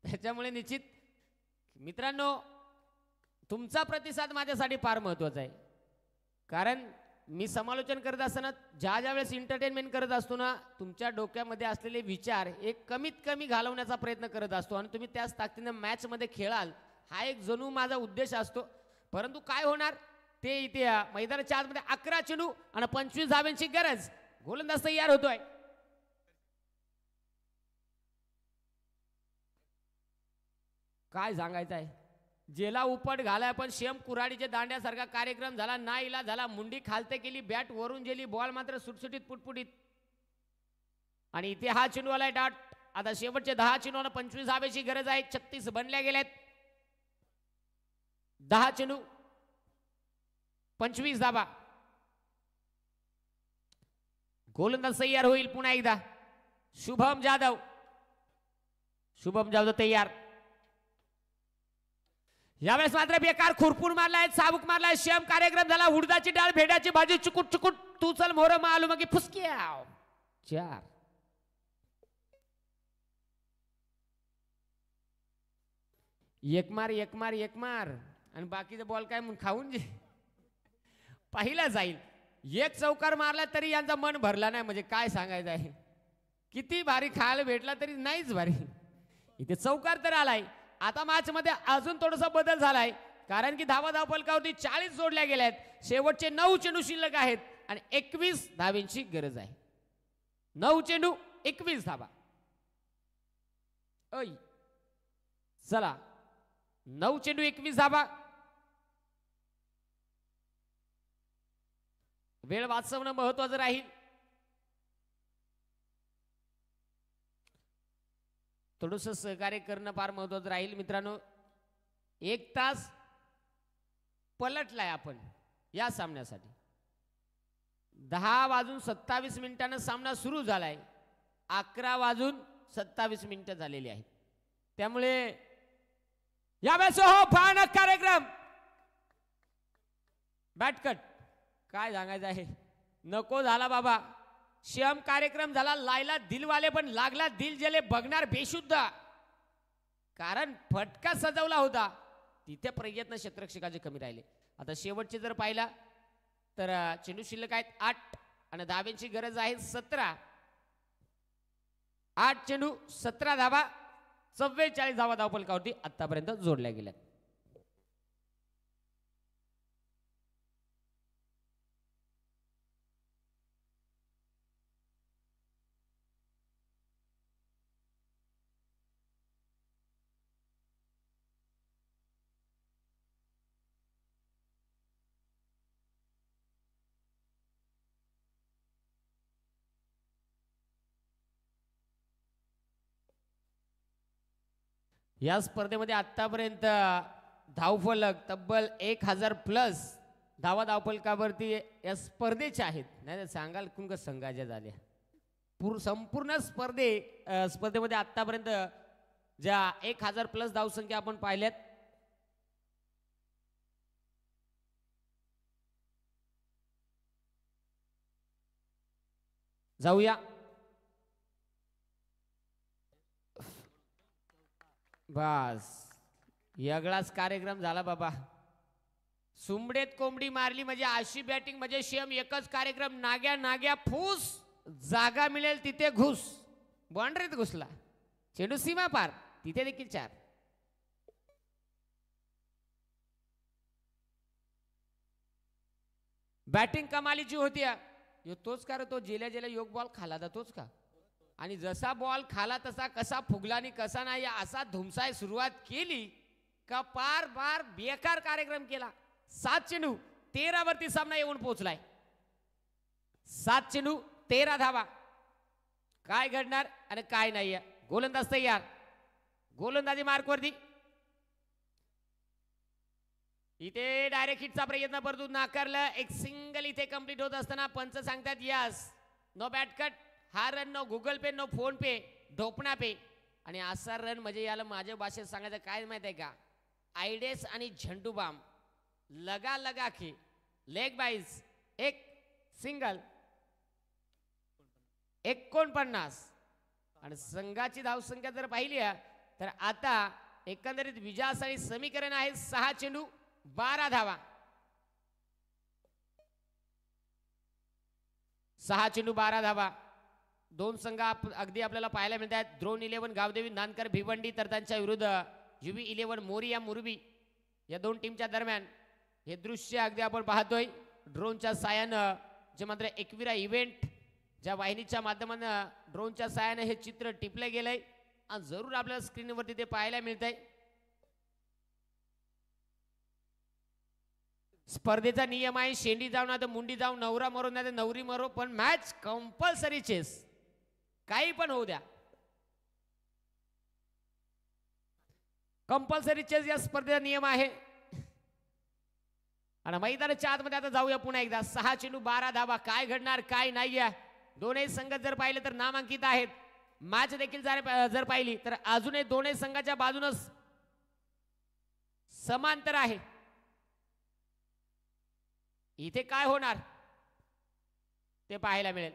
त्याच्यामुळे निश्चित मित्रांनो तुमचा प्रतिसाद माझ्यासाठी फार महत्वाचा आहे. कारण मी समालोचन करत असताना ज्या वेळेस एंटरटेनमेंट करत असतो ना तुमच्या डोक्यामध्ये असलेले विचार एक कमीत कमी घालवण्याचा प्रयत्न करत असतो आणि तुम्ही त्याच ताकदीने मॅच मध्ये खेळाल हा एक जणू माझा उद्देश असतो. परंतु काय होणार ते इथे मैदानाच्या आतमध्ये 11 चेंडू आणि 25 धाब्यांची गरज. गोलंदाज तयार होतोय. काय सांगायचं आहे जेला उपट घालाय पण शेम कुऱ्हाडीच्या दांड्यासारखा कार्यक्रम झाला. नाईला झाला, मुंडी खालते केली, बॅट वरून गेली, बॉल मात्र सुटसुटीत पुटपुटीत. आणि इथे हा चेंडू आलाय डाट. आता शेवटचे 10 चेंडूला 25 धावेची गरज आहे. 36 बनल्या गेल्यात. 10 चेंडू 25 धाबा. गोलंदाज तयार होईल पुन्हा एकदा. शुभम जाधव तयार. यावेळेस मात्र बेकार खुरपून मारलाय, चाबूक मारलाय. शेम कार्यक्रम झाला. हुडदाची डाळ भेड्याची भाजी चुकुट चुकुट तू चल मोर मालू मग फुसक्या 4. एक मार आणि बाकीचा बॉल काय म्हणून खाऊन जे पहिला जाईल. एक चौकार मारला तरी यांचा मन भरला नाही. म्हणजे काय सांगायचं आहे. किती भारी खायला भेटला तरी नाहीच भारी. इथे चौकार तर आलाय. आता मॅच मध्ये अजून थोडासा बदल झालाय, कारण की धावा फलकावरती 40 जोडल्या गेल्यात. शेवटचे 9 चेंडू शिल्लक आहेत आणि 21 धावेंची गरज आहे. 9 चेंडू 21 धावा. चला 9 चेंडू 21 धावा. वेळ वाचवणं महत्वाचं राहील. थोडस सहकार्य करणं फार महत्वाचं राहील मित्रांनो. 1 तास पलटलाय आपण या सामन्यासाठी. 10:27 सामना सुरू झालाय. 11:27 झालेली आहेत. त्यामुळे यावेळेस हो भयानक कार्यक्रम. बॅटकट काय सांगायचं आहे. नको झाला बाबा. श्याम कार्यक्रम झाला. लायला दिलवाले पण लागला दिल जले बघणार बेशुद्ध. कारण फटका सजवला होता तिथे प्रयत्न क्षेत्ररक्षकाचे कमी राहिले. आता शेवटचे जर पाहिला तर चेंडू शिल्लक आहेत 8 आणि धावेंची गरज आहे 17. 8 चेंडू 17 धावा. 44 धावा धावफलकावरती आतापर्यंत जोडल्या गेल्या. या स्पर्धेमध्ये आतापर्यंत धावफलक तब्बल 1000+ धावा धावफलकावरती या स्पर्धेच्या आहेत. नाही सांगाल कुंक संघाच्या झाल्या. संपूर्ण स्पर्धेमध्ये आतापर्यंत ज्या 1000+ धावसंख्या आपण पाहिल्यात. जाऊया. बस वेगळाच कार्यक्रम झाला बाबा. सुंबडेत कोंबडी मारली म्हणजे अशी बॅटिंग म्हणजे शेम एकच कार्यक्रम. नाग्या फूस. जागा मिळेल तिथे घुस. बाउंड्रीत घुसला. चेंडू सीमा पार. तिथे देखील 4. बॅटिंग कमालीची होती. तोच का रे तो जेल्या योग बॉल खाला तोच का. आणि जसा बॉल खाला तसा कसा फुगला आणि कसा नाही असा धुमसाय सुरुवात केली का पार बार बेकार कार्यक्रम केला. 7 चेंडू 13 वरती सामना येऊन पोहोचलाय. 7 चेंडू 13 धावा. काय घडणार आणि काय नाही. गोलंदाज तयार. गोलंदाजी मार्कवरती. इथे डायरेक्ट हिटचा प्रयत्न परंतु नाकारला. एक सिंगल इथे कंप्लीट होत असताना पंच सांगतात यस. No bat cut. हा run no Google Pay no PhonePe ढोपणा पे. आणि असा रन म्हणजे याला माझ्या भाषेत सांगायचं काय माहित आहे का. आयडेस आणि झंडू बाम लगा की लेग बाईज. एक सिंगल 49. आणि संघाची धावसंख्या जर पाहिली तर आता एकंदरीत विजयासाठी समीकरण आहे 6 चेंडू 12 धावा. 6 चेंडू 12 धावा. 2 संघ अगदी आपल्याला पाहायला मिळतात. ड्रोन 11 गावदेवी नानकर भिवंडी तर त्यांच्या विरुद्ध UV 11 मोरिया मुरबी. या 2 टीमच्या दरम्यान हे दृश्य अगदी आपण पाहतोय. ड्रोनच्या साहाय्यानं जे मात्र एकविरा इव्हेंट ज्या वाहिनीच्या माध्यमानं ड्रोनच्या साहाय्याने हे चित्र टिपले गेलंय आणि जरूर आपल्याला स्क्रीनवरती ते पाहायला मिळतंय. स्पर्धेचा नियम आहे शेंडी जाऊ ना तर मुंडी जाऊ नवरा मरो नाही तर नवरी मरो पण मॅच कंपल्सरी चेस काही पण होऊ द्या कंपल्सरी चेस या स्पर्धेचा नियम आहे आणि मैदानाच्या आतमध्ये आता जाऊया पुन्हा एकदा 6 चेंडू 12 धावा काय घडणार काय नाही दोनही संघ जर पाहिले तर नामांकित आहेत मॅच देखील जर पाहिली तर अजूनही दोन्ही संघाच्या बाजूनच समांतर आहे इथे काय होणार ते पाहायला मिळेल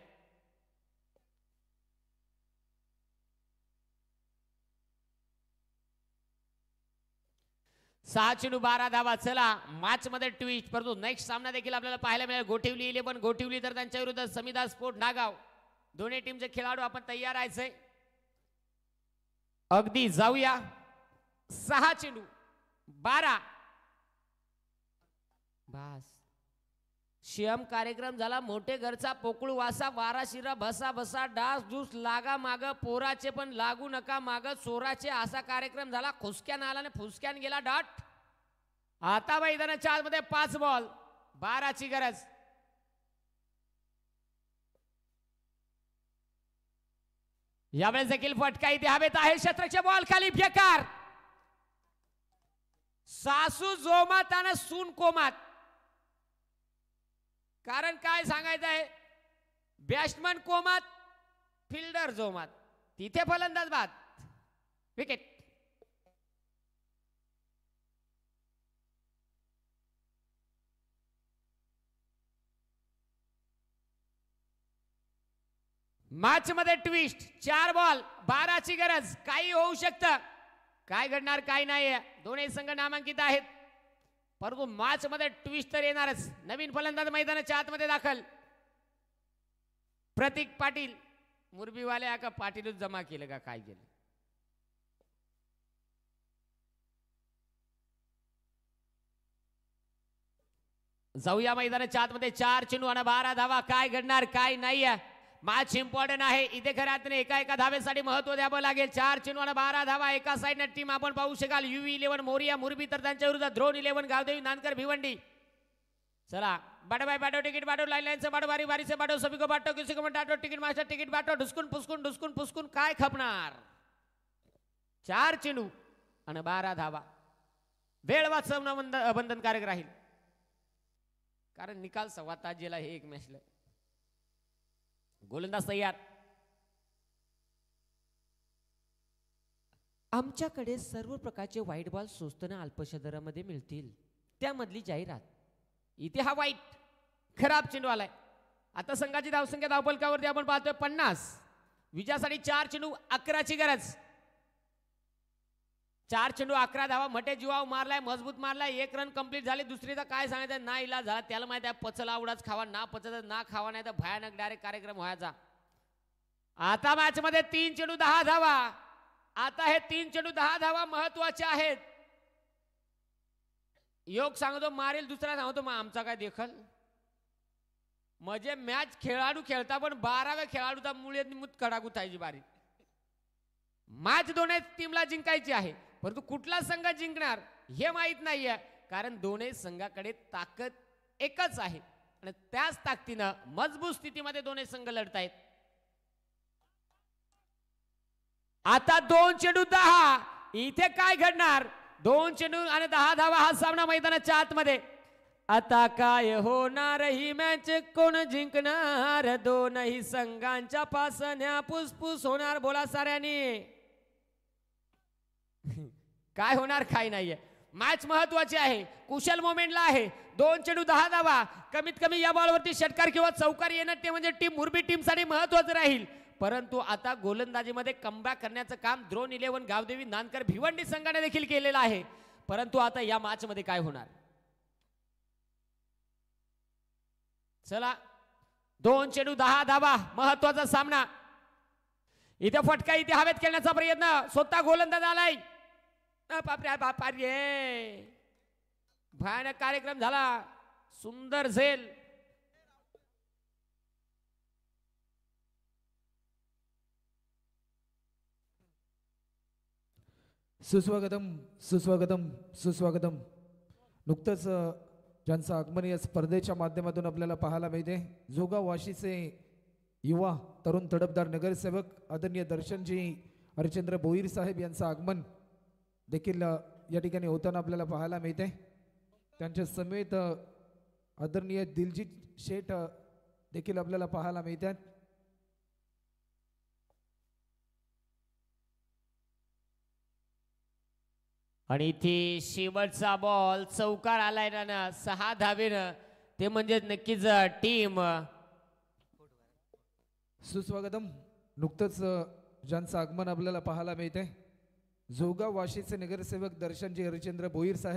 6 चेंडू 12 धावा चला मॅच मध्ये ट्विस्ट परंतु नेक्स्ट सामना देखील आपल्याला पाहायला मिळेल गोठिवली 11 गोठिवली तर त्यांच्या विरुद्ध समिधा स्पोर्ट नागाव दोन्ही टीमचे खेळाडू आपण तयार आहे अगदी जाऊया 6 चेंडू 12 बस शियम कार्यक्रम झाला मोठे घरचा पोकळू वासा वारा शिरा भसा भसा डास डूस लागा माग पोराचे पण लागू नका माग चोराचे असा कार्यक्रम झाला खुसक्यान आला आणि फुसक्यान गेला डॉट आता मैदानाच्या आतमध्ये 5 बॉल 12 ची गरज यावेळेस देखील फटका इथे हवेत आहे शतरच्या बॉल खाली बेकार सासू जोमात आणि सून कोमात कारण काय सांगायचं आहे बॅट्समन कोमात फिल्डर जोमात तिथे फलंदाज बाद विकेट मॅच मध्ये ट्विस्ट 4 बॉल 12 ची गरज काही होऊ शकतं काय घडणार काय नाही दोन्ही संघ नामांकित आहेत परंतु मॅच मध्ये ट्विस्ट तर येणारच नवीन फलंदाज मैदानाच्या आतमध्ये दाखल प्रतीक पाटील मुरबीवाले का पाटीलच जमा केलं का काय केलं जाऊया मैदानाच्या आतमध्ये 4 चेंडू आणि 12 धावा काय घडणार काय नाही मॅच इम्पॉर्टंट आहे इथे खऱ्या अर्थाने एका धावेसाठी महत्व द्यावं लागेल 4 चेंडू आणि 12 धावा एका साईडने टीम आपण पाहू शकाल UV 11 मोरिया मुरबी तर त्यांच्या विरुद्ध ड्रोन 11 गावदेवी नानकर भिवंडी चला बाटो भाई बाटो टिकट बाटो लाइन से बाटो बारी बारी से बाटो सभी को बाटो किसी को बाटो टिकट मास्टर टिकट बाटो ढुसकून पुसकून काय खपणार 4 चेंडू आणि 12 धावा वेळ वाचवणं बंधनकारक राहील कारण निकाल 1.25 तास गेला हे एक मॅचला गोलंदाज तयार आमच्याकडे सर्व प्रकारचे व्हाईट बॉल स्वस्त आणि अल्पशा दरामध्ये मिळतील त्यामधली जाहिरात इथे हा वाईट खराब चेंडू आलाय आता संघाची धावसंख्या धावफलकावरती आपण पाहतोय 50 विजयासाठी 4 चेंडू 11 ची गरज 4 चेंडू 11 धावा मटे जीवाव मारलाय मजबूत मारलाय 1 रन कंप्लीट झाले दुसरीचा काय सांगायचं ना इलाज झाला त्याला माहिती आहे पचला आवडाच खावा ना पचत ना खावा नाही तर भयानक डायरेक्ट कार्यक्रम व्हायचा आता मॅच मध्ये 3 चेंडू 10 धावा आता हे 3 चेंडू 10 धावा महत्वाचे आहेत योग सांगतो मारेल दुसरा सांगतो मग आमचा काय देखल म्हणजे मॅच खेळाडू खेळता पण 12व्या खेळाडूचा मुळे मुत कडाकुतायची बारी मॅच दोन्ही टीमला जिंकायची आहे परंतु कुठला संघ जिंकणार हे माहित नाहीये कारण दोन्ही संघाकडे ताकद एकच आहे आणि त्याच ताकदीने मजबूत स्थितीमध्ये दोन्ही संघ लढतायत आता 2 चेंडू 10 इथे काय घडणार 2 चेंडू आणि 10 धावा हा सामना मैदानाच्या आतमध्ये आता काय होणार ही मॅच कोण जिंकणार दोनही संघांच्या पासण्या पुसपुस होणार बोला साऱ्यांनी काय होणार काय नाहीये मॅच महत्वाची आहे कुशल मोमेंटला आहे 2 चेंडू 10 धावा कमीत कमी या बॉलवरती षटकार किंवा चौकार येणं ते म्हणजे टीम मुरबी टीम साठी महत्वाचं राहील परंतु आता गोलंदाजीमध्ये कमबॅक करण्याचं काम ड्रोन 11 गावदेवी नानकर भिवंडी संघाने देखील केलेलं आहे परंतु आता या मॅच मध्ये काय होणार चला 2 चेंडू 10 धावा महत्वाचा सामना इथे फटका इथे हवेत खेळण्याचा प्रयत्न स्वतः गोलंदाज आलाय बापरे भयानक कार्यक्रम झाला सुंदर झेल सुस्वागतम सुस्वागतम सुस्वागतम नुकतंच ज्यांचं आगमन या स्पर्धेच्या माध्यमातून आपल्याला पाहायला मिळते. जोगा वाशीचे युवा तरुण तडफदार नगरसेवक आदरणीय दर्शनजी हरिश्चंद्र भोईर साहेब यांचं आगमन देखील या ठिकाणी होताना आपल्याला पाहायला मिळते. त्यांच्या समेत आदरणीय दिलजीत शेठ देखील आपल्याला पाहायला मिळतात. आणि इथे शेवटचा बॉल चौकार आलाय ना 6 धावेनं, ते म्हणजे नक्कीच टीम सुस्वागतम. नुकतंच ज्यांचं आगमन आपल्याला पाहायला मिळते जोगा वाशीचे नगरसेवक दर्शनजी हरिश्चंद्र भोईर साहेब